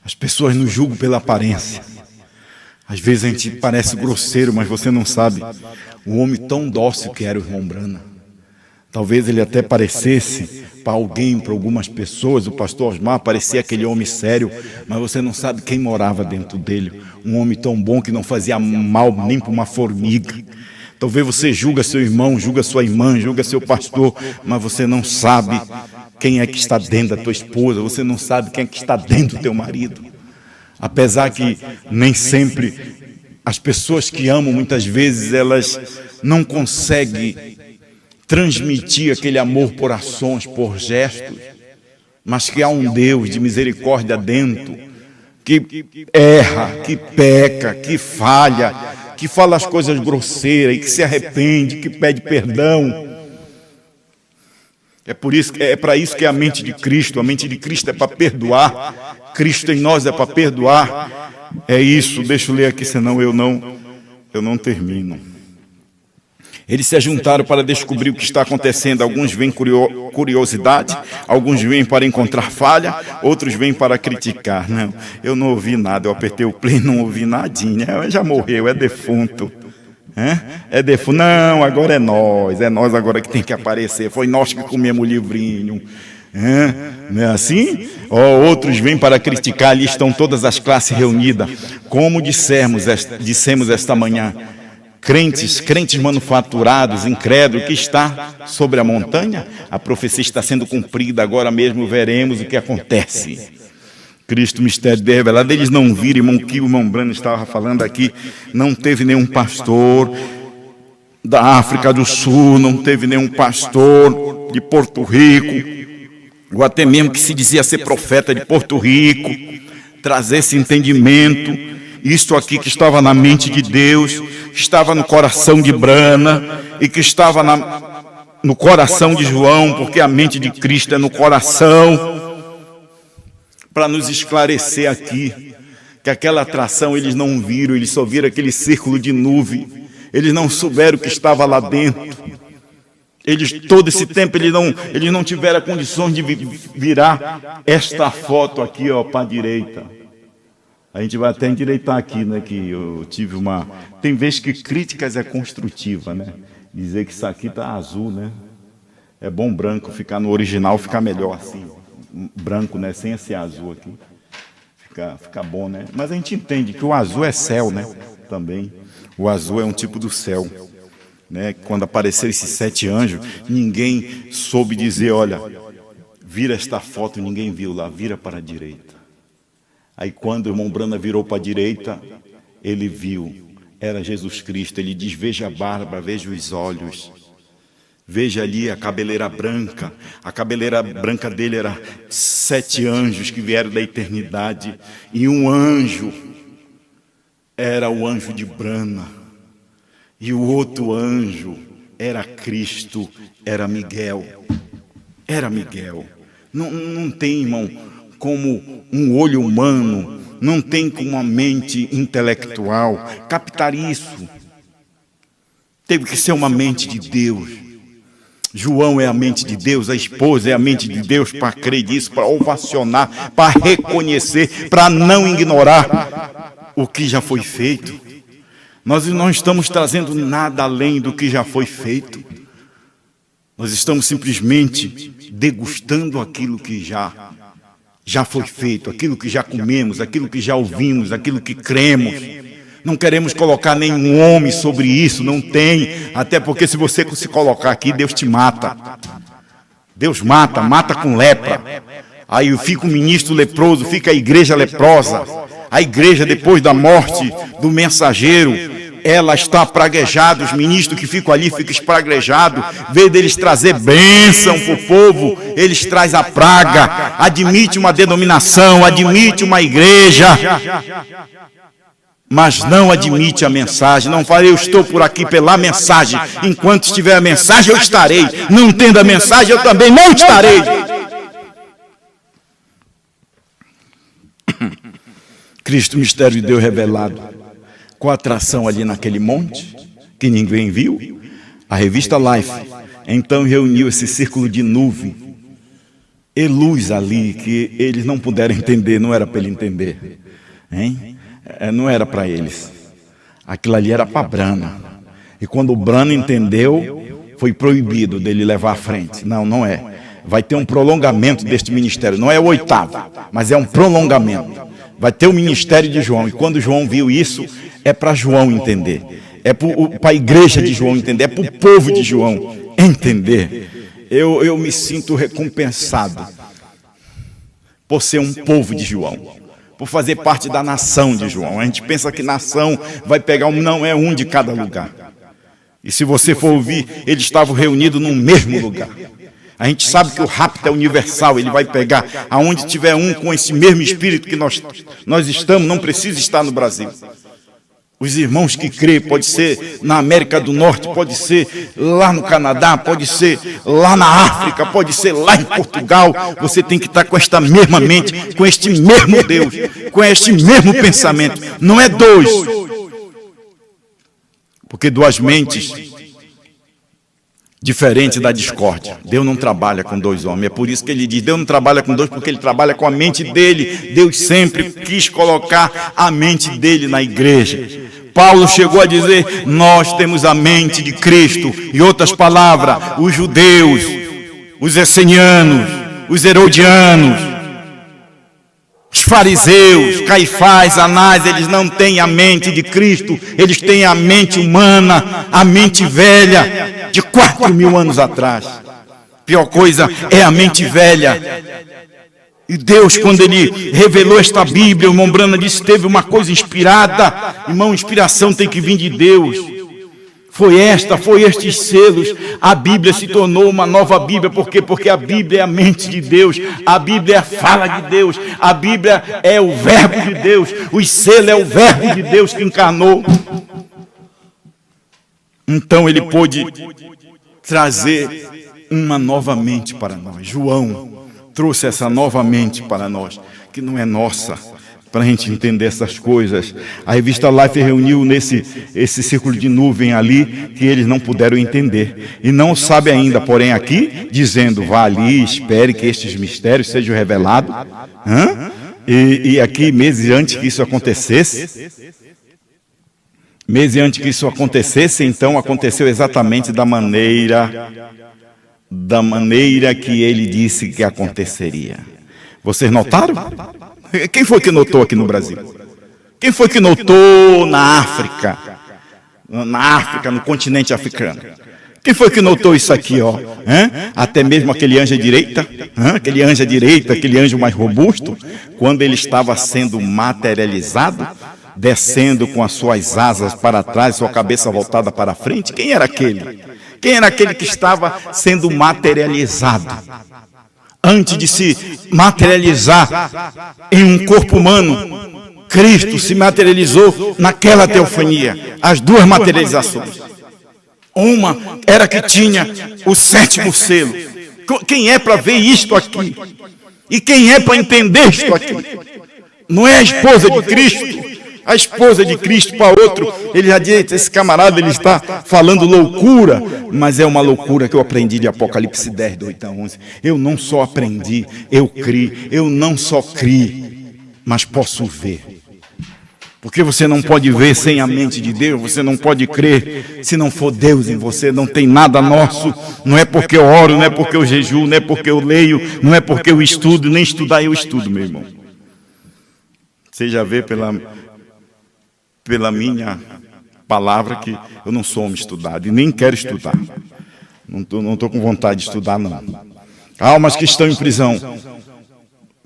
As pessoas nos julgam pela aparência. Às vezes a gente parece grosseiro, mas você não sabe o homem tão dócil que era o irmão Brana. Talvez ele até parecesse para alguém, para algumas pessoas, o pastor Osmar parecia aquele homem sério, mas você não sabe quem morava dentro dele. Um homem tão bom que não fazia mal nem para uma formiga. Talvez você julga seu irmão, julga sua irmã, julga seu pastor, mas você não sabe quem é que está dentro da tua esposa, você não sabe quem é que está dentro do teu marido. Apesar que nem sempre as pessoas que amam, muitas vezes, elas não conseguem transmitir aquele amor por ações, por gestos, mas que há um Deus de misericórdia dentro, que erra, que peca, que falha, que fala as coisas grosseiras, e que se arrepende, que pede perdão. É para isso que é a mente de Cristo. A mente de Cristo é para perdoar. Cristo em nós é para perdoar. É isso, deixa eu ler aqui, senão eu não termino. Eles se ajuntaram para descobrir o que está acontecendo. Alguns vêm curiosidade, alguns vêm para encontrar falha, outros vêm para criticar. Não, eu não ouvi nada, eu apertei o play, não ouvi nadinha. Já morreu, é defunto. É defunto. Não, agora é nós agora que tem que aparecer. Foi nós que comemos o livrinho. Não é assim? Outros vêm para criticar, ali estão todas as classes reunidas. Como dissemos esta manhã, crentes manufaturados, incrédulos, que está sobre a montanha, a profecia está sendo cumprida, agora mesmo veremos o que acontece. Cristo, mistério de revelado, eles não viram, irmão, que o irmão Brana estava falando aqui, não teve nenhum pastor da África do Sul, não teve nenhum pastor de Porto Rico, ou até mesmo que se dizia ser profeta de Porto Rico, trazer esse entendimento. Isto aqui que estava na mente de Deus, estava no coração de Brana, e que estava no coração de João, porque a mente de Cristo é no coração, para nos esclarecer aqui que aquela atração eles não viram, eles só viram aquele círculo de nuvem. Eles não souberam o que estava lá dentro. Todo esse tempo eles não tiveram condições de virar esta foto aqui, ó, para a direita. A gente vai até endireitar aqui, né? Que eu tive uma. Tem vezes que críticas é construtiva, né? Dizer que isso aqui tá azul, né? É bom branco, ficar no original fica melhor assim. Branco, né? Sem esse azul aqui. Fica bom, né? Mas a gente entende que o azul é céu, né? Também. O azul é um tipo do céu. Né? Quando apareceram esses 7 anjos, ninguém soube dizer, olha, vira esta foto, ninguém viu lá, vira para a direita. Aí quando o irmão Brana virou para a direita, ele viu, era Jesus Cristo. Ele diz, veja a barba, veja os olhos, veja ali a cabeleira branca. A cabeleira branca dele era 7 anjos que vieram da eternidade. E um anjo era o anjo de Brana. E o outro anjo era Cristo, era Miguel. Era Miguel. Não tem, irmão, como um olho humano, não tem como uma mente intelectual captar isso. Teve que ser uma mente de Deus. João é a mente de Deus, a esposa é a mente de Deus para crer nisso, para ovacionar, para reconhecer, para não ignorar o que já foi feito. Nós não estamos trazendo nada além do que já foi feito. Nós estamos simplesmente degustando aquilo que já foi feito, aquilo que já comemos, aquilo que já ouvimos, aquilo que cremos. Não queremos colocar nenhum homem sobre isso, não tem. Até porque se você se colocar aqui, Deus te mata. Deus mata com lepra. Aí fica o ministro leproso, fica a igreja leprosa. A igreja, depois da morte do mensageiro, ela está praguejada. Os ministros que ficam ali ficam espraguejados. Em vez deles trazer bênção para o povo, eles trazem a praga. Admite uma denominação, admite uma igreja, mas não admite a mensagem. Não fala, eu estou por aqui pela mensagem. Enquanto estiver a mensagem, eu estarei. Não tendo a mensagem, eu também não estarei. Cristo, mistério de Deus revelado, com a atração ali naquele monte, que ninguém viu, a revista Life, então reuniu esse círculo de nuvem e luz ali, que eles não puderam entender, não era para ele entender, hein? Não era para eles, aquilo ali era para Brana, e quando o Brana entendeu, foi proibido dele levar à frente. Não é, vai ter um prolongamento deste ministério, não é o 8º, mas é um prolongamento. Vai ter o ministério de João. E quando João viu isso, é para João entender. É para a igreja de João entender. É para o povo de João entender. Eu me sinto recompensado por ser um povo de João. Por fazer parte da nação de João. A gente pensa que nação vai pegar não é um de cada lugar. E se você for ouvir, eles estavam reunidos no mesmo lugar. A gente sabe que o rapto é universal, ele vai pegar aonde tiver um com esse mesmo espírito que nós estamos, não precisa estar no Brasil. Os irmãos que crêem, pode ser na América do Norte, pode ser lá no Canadá, pode ser lá na África, pode ser lá em Portugal. Você tem que estar com esta mesma mente, com este mesmo Deus, com este mesmo pensamento. Não é dois, porque 2 mentes diferente da discórdia. Deus não trabalha com 2 homens. É por isso que ele diz, Deus não trabalha com 2, porque ele trabalha com a mente dele. Deus sempre quis colocar a mente dele na igreja. Paulo chegou a dizer, nós temos a mente de Cristo. Em outras palavras, os judeus, os essenianos, os herodianos, os fariseus, Caifás, Anás, eles não têm a mente de Cristo, eles têm a mente humana, a mente velha, de 4.000 anos atrás. Pior coisa é a mente velha. E Deus, quando Ele revelou esta Bíblia, o irmão Brana disse, teve uma coisa inspirada. Irmão, inspiração tem que vir de Deus. Foi estes selos. A Bíblia se tornou uma nova Bíblia. Por quê? Porque a Bíblia é a mente de Deus. A Bíblia é a fala de Deus. A Bíblia é o verbo de Deus. Os selos é o verbo de Deus que encarnou. Então ele pôde trazer uma nova mente para nós. João trouxe essa nova mente para nós, que não é nossa. para a gente entender essas coisas. A revista Life reuniu esse círculo de nuvem ali que eles não puderam entender. E não sabe ainda, porém aqui, dizendo, vá ali, espere que estes mistérios sejam revelados. E aqui, meses antes que isso acontecesse, então aconteceu exatamente da maneira que ele disse que aconteceria. Vocês notaram? Quem foi que notou aqui no Brasil? Quem foi que notou na África? No continente africano? Quem foi que notou isso aqui, ó? Até mesmo aquele anjo à direita, aquele anjo mais robusto, quando ele estava sendo materializado, descendo com as suas asas para trás, sua cabeça voltada para frente. Quem era aquele? Quem era aquele que estava sendo materializado? Antes de se materializar em um corpo humano, Cristo se materializou naquela teofania. As duas materializações. Uma era que tinha o 7º selo. Quem é para ver isto aqui? E quem é para entender isto aqui? Não é a esposa de Cristo. A esposa de Cristo para outro, ele já disse, esse camarada ele está falando loucura, mas é uma loucura que eu aprendi de Apocalipse 10, do 8 a 11. Eu não só aprendi, eu criei, eu não só criei, mas posso ver. Porque você não pode ver sem a mente de Deus, você não pode crer se não for Deus em você, não tem nada nosso. Não é porque eu oro, não é porque eu jejuo, não é porque eu leio, não é porque eu estudo, nem estudar eu estudo, meu irmão. Você já vê pela minha palavra que eu não sou homem estudado e nem quero estudar. Não estou com vontade de estudar, não. Almas que estão em prisão,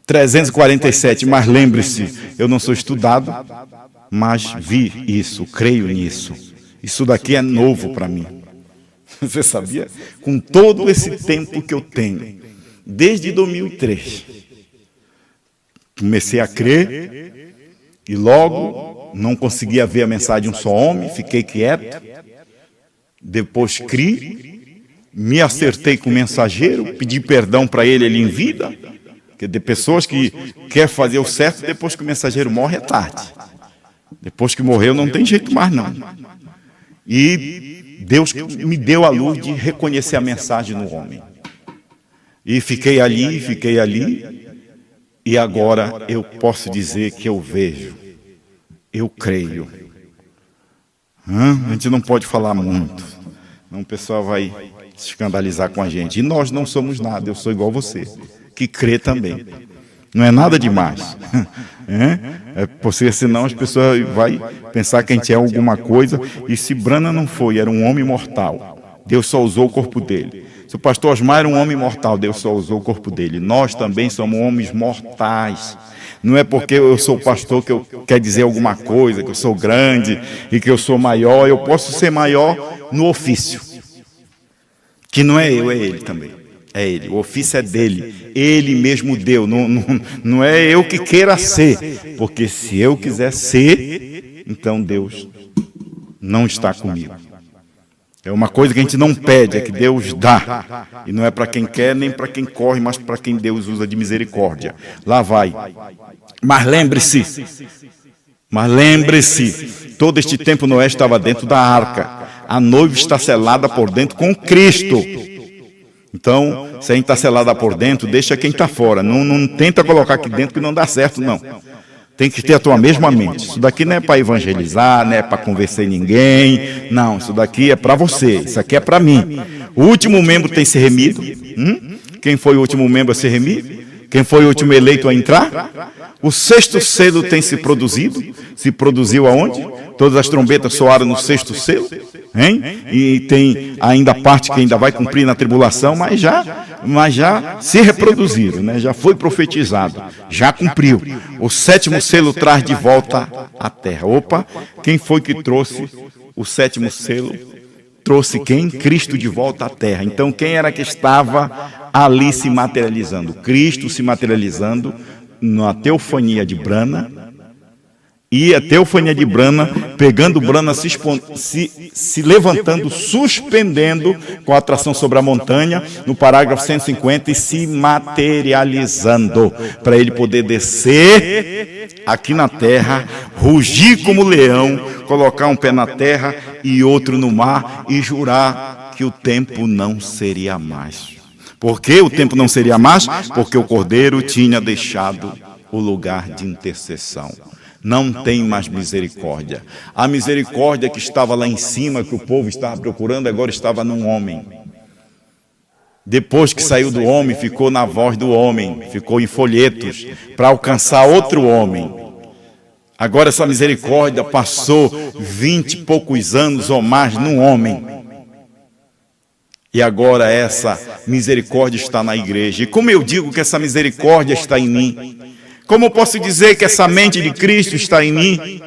347, mas lembre-se, eu não sou estudado, mas vi isso, creio nisso. Isso daqui é novo para mim. Você sabia? Com todo esse tempo que eu tenho, desde 2003, comecei a crer e logo não conseguia ver a mensagem de um só homem, fiquei quieto, depois criei, me acertei com o mensageiro, pedi perdão para ele em vida, porque de pessoas que querem fazer o certo, depois que o mensageiro morre é tarde. Depois que morreu não tem jeito mais não. E Deus me deu a luz de reconhecer a mensagem no homem. E fiquei ali, e agora eu posso dizer que eu vejo. Eu creio. A gente não pode falar muito. Não, o pessoal vai se escandalizar com a gente. E nós não somos nada, eu sou igual você, que crê também. Não é nada demais. Porque senão as pessoas vão pensar que a gente é alguma coisa. E se Brana não foi, era um homem mortal. Deus só usou o corpo dele. Se o pastor Osmar era um homem mortal, Deus só usou o corpo dele. Nós também somos homens mortais. Não é porque eu sou pastor que eu quero dizer alguma coisa, que eu sou grande e que eu sou maior. Eu posso ser maior no ofício. Que não é eu, é ele também. É ele, o ofício é dele. Ele mesmo deu. Não é eu que queira ser. Porque se eu quiser ser, então Deus não está comigo. É uma coisa que a gente não pede, é que Deus dá. E não é para quem quer, nem para quem corre, mas para quem Deus usa de misericórdia. Lá vai. Mas lembre-se, todo este tempo Noé estava dentro da arca. A noiva está selada por dentro com Cristo. Então, se a gente está selada por dentro, deixa quem está fora. Não tenta colocar aqui dentro que não dá certo, não. Tem que ter a tua mesma mente. Isso daqui não é para evangelizar, não é para convencer ninguém. Não, isso daqui é para você. Isso aqui é para mim. O último membro tem se remido. Quem foi o último membro a ser remido? Quem foi o último eleito a entrar? O 6º selo tem se produzido. Se produziu aonde? Todas as trombetas soaram no 6º selo. E tem ainda a parte que ainda vai cumprir na tribulação, mas já se reproduziram, né? Já foi profetizado, já cumpriu. O 7º selo traz de volta a terra. Opa, quem foi que trouxe o 7º selo? Trouxe quem? Cristo de volta à terra. Então quem era que estava ali se materializando? Cristo se materializando na teofania de Brana. E a teofania de Brana pegando brana, se levantando, suspendendo com a atração sobre a montanha, no parágrafo 150, e se materializando, para ele poder descer aqui na terra, rugir como leão, colocar um pé na terra e outro no mar, e jurar que o tempo não seria mais. Por que o tempo não seria mais? Porque o Cordeiro tinha deixado o lugar de intercessão. Não tem mais misericórdia. A misericórdia que estava lá em cima, que o povo estava procurando, agora estava num homem. Depois que saiu do homem, ficou na voz do homem, ficou em folhetos, para alcançar outro homem. Agora essa misericórdia passou 20 e poucos anos ou mais num homem. E agora essa misericórdia está na igreja. E como eu digo que essa misericórdia está em mim? Como eu posso dizer que essa mente de Cristo está em mim?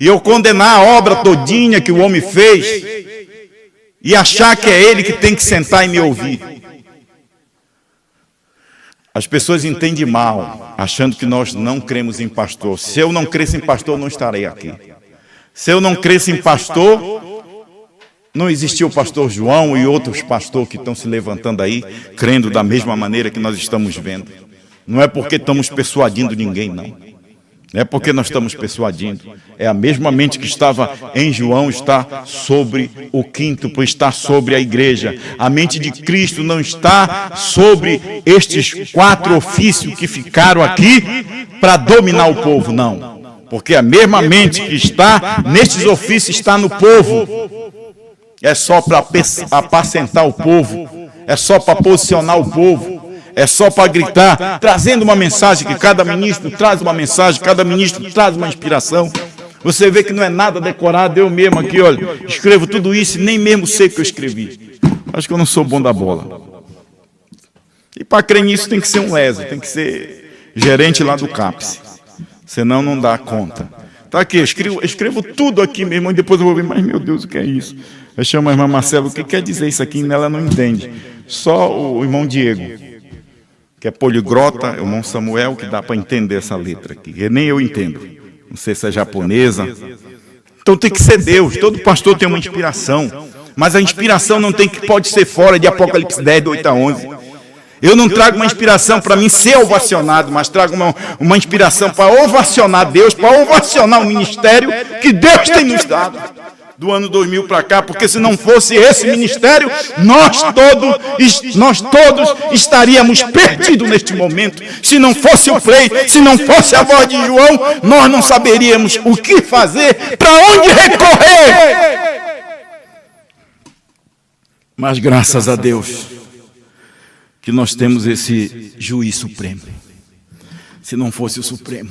E eu condenar a obra todinha que o homem fez e achar que é ele que tem que sentar e me ouvir? As pessoas entendem mal, achando que nós não cremos em pastor. Se eu não cresce em pastor, eu não estarei aqui. Se eu não cresce em pastor, não existia o pastor João e outros pastores que estão se levantando aí, crendo da mesma maneira que nós estamos vendo. Não é porque estamos persuadindo ninguém, não. Não é porque nós estamos persuadindo. É a mesma mente que estava em João, está sobre o quíntuplo, está sobre a igreja. A mente de Cristo não está sobre estes 4 ofícios que ficaram aqui para dominar o povo, não. Porque a mesma mente que está nestes ofícios está no povo. É só para apacentar o povo, é só para posicionar o povo, é só para gritar, trazendo uma mensagem, que cada ministro traz uma mensagem, cada ministro traz uma inspiração. Você vê que não é nada decorado. Eu mesmo aqui, olha, escrevo tudo isso e nem mesmo sei o que eu escrevi. Acho que eu não sou bom da bola. E para crer nisso tem que ser um leso, tem que ser gerente lá do CAPES, senão não dá conta. Tá aqui, eu escrevo tudo aqui mesmo, e depois eu vou ver, mas meu Deus, o que é isso? Eu chamo a irmã Marcela, o que quer dizer isso aqui? Ela não entende. Só o irmão Diego, que é poliglota, o irmão Samuel, que dá para entender essa letra aqui. E nem eu entendo. Não sei se é japonesa. Então tem que ser Deus. Todo pastor tem uma inspiração. Mas a inspiração não tem que pode ser fora de Apocalipse 10, do 8 a 11. Eu não trago uma inspiração para mim ser ovacionado, mas trago uma inspiração para ovacionar Deus, para ovacionar o ministério que Deus tem nos dado. Do ano 2000 para cá, porque se não fosse esse ministério, nós todos estaríamos perdidos neste momento. Se não fosse o Frei, se não fosse a voz de João, nós não saberíamos o que fazer, para onde recorrer. Mas graças a Deus que nós temos esse juiz supremo. Se não fosse o Supremo,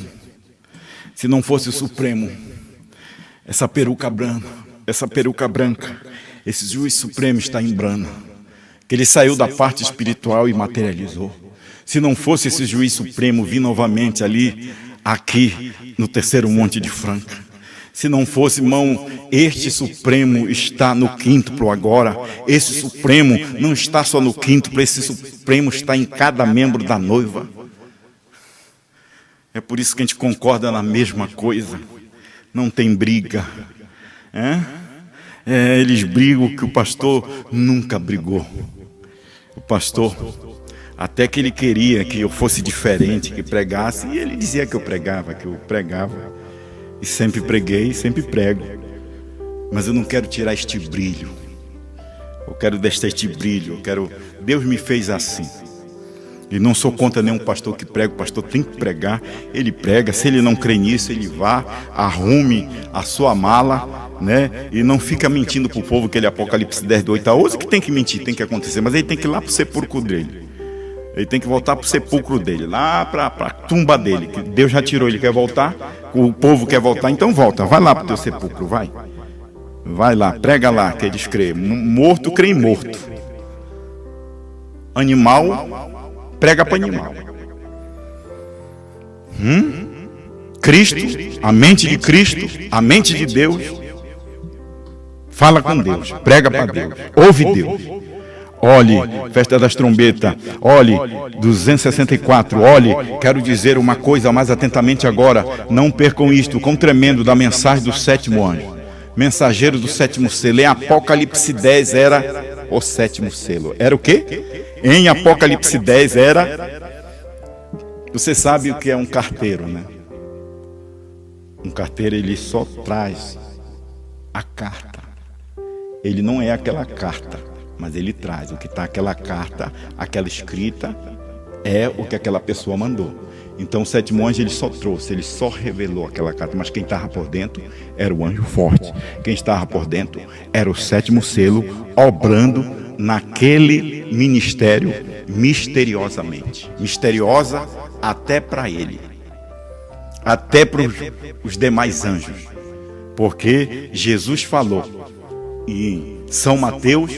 essa peruca branca, esse juiz supremo está em brana, que ele saiu da parte espiritual e materializou. Se não fosse esse juiz supremo vir novamente aqui no terceiro monte de Franca, se não fosse, irmão, este supremo está no quíntuplo agora. Esse supremo não está só no quíntuplo, esse supremo está em cada membro da noiva. É por isso que a gente concorda na mesma coisa. Não tem briga. Eles brigam que o pastor nunca brigou. O pastor, até que ele queria que eu fosse diferente, que pregasse, e ele dizia que eu pregava. E sempre preguei, sempre prego. Mas eu não quero tirar este brilho. Eu quero deixar este brilho. Deus me fez assim. E não sou contra nenhum pastor que prega. O pastor tem que pregar. Ele prega. Se ele não crê nisso, ele vá, arrume a sua mala, né? E não fica mentindo para o povo que ele é Apocalipse 10, do 8 a 11, que tem que mentir, tem que acontecer. Mas ele tem que ir lá para o sepulcro dele. Ele tem que voltar para o sepulcro dele, lá para a tumba dele, que Deus já tirou, ele quer voltar, o povo quer voltar, então volta, vai lá para o teu sepulcro, vai lá, prega lá, que eles creem, morto crê em morto, animal, prega para animal, Cristo, a mente de Cristo, a mente de Deus, fala com Deus, prega para Deus, ouve Deus. Olhe, festa das trombetas, olhe, 264, olhe, quero dizer uma coisa mais atentamente agora, não percam isto, quão tremendo da mensagem do sétimo anjo. mensageiro do sétimo selo. Em Apocalipse 10 era o sétimo selo. Era o quê? Em Apocalipse 10 era... Você sabe o que é um carteiro, né? Um carteiro, ele só traz a carta. Ele não é aquela carta, mas ele traz. O que está aquela carta, aquela escrita, é o que aquela pessoa mandou. Então o sétimo anjo, ele só trouxe, ele só revelou aquela carta. Mas quem estava por dentro era o anjo forte. Quem estava por dentro era o sétimo selo, obrando naquele ministério misteriosamente. Misteriosa até para ele. Até para os demais anjos. Porque Jesus falou em São Mateus,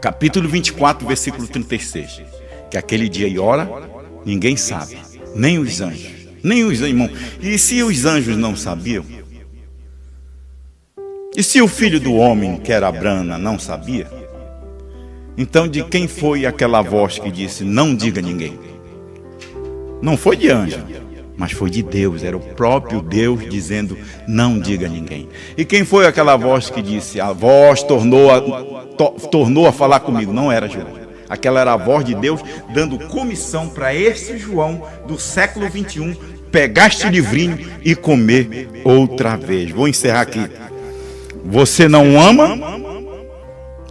capítulo 24, versículo 36, que aquele dia e hora ninguém sabe, nem os anjos, irmão. E se os anjos não sabiam? E se o filho do homem, que era Brana, não sabia? Então de quem foi aquela voz que disse, não diga a ninguém? Não foi de anjo, mas foi de Deus, era o próprio Deus dizendo, não diga a ninguém. E quem foi aquela voz que disse, a voz tornou a falar comigo? Não era João. Aquela era a voz de Deus dando comissão para esse João do século 21 pegar este livrinho e comer outra vez. Vou encerrar aqui. Você não ama?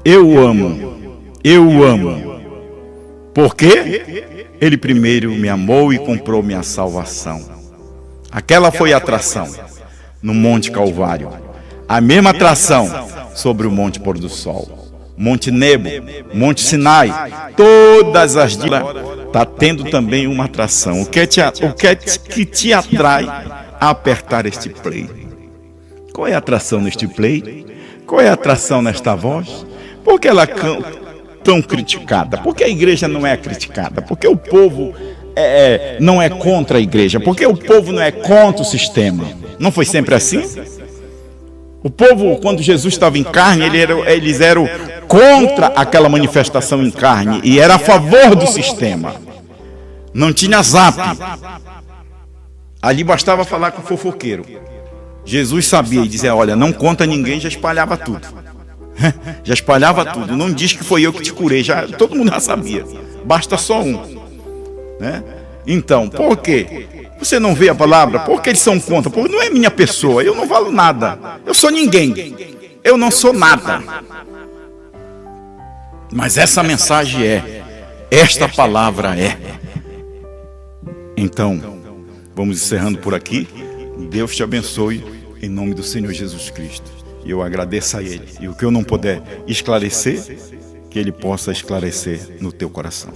Eu amo. Eu amo. Por quê? Ele primeiro me amou e comprou minha salvação. Aquela foi a atração no Monte Calvário. A mesma atração sobre o Monte Pôr do Sol. Monte Nebo, Monte Sinai. Todas as dias está tendo também uma atração. O que que te atrai a apertar este play? Qual é a atração neste play? Qual é a atração nesta voz? Por que ela tão criticada? Porque a igreja não é criticada? Porque o povo não é contra a igreja? Porque o povo não é contra o sistema? Não foi sempre assim? O povo, quando Jesus estava em carne, eles eram contra aquela manifestação em carne e era a favor do sistema. Não tinha zap. Ali bastava falar com o fofoqueiro. Jesus sabia e dizia, olha, não conta ninguém, já espalhava tudo. Já espalhava tudo. Não diz que foi eu que te curei, todo mundo já sabia. Basta só um, né? Então, por quê? Você não vê a palavra? Porque eles são contra. Porque não é minha pessoa, eu não valo nada. Eu sou ninguém. Eu não sou nada. Mas essa mensagem esta palavra é. Então, vamos encerrando por aqui. Deus te abençoe em nome do Senhor Jesus Cristo. E eu agradeço a Ele. E o que eu não puder esclarecer, que Ele possa esclarecer no teu coração.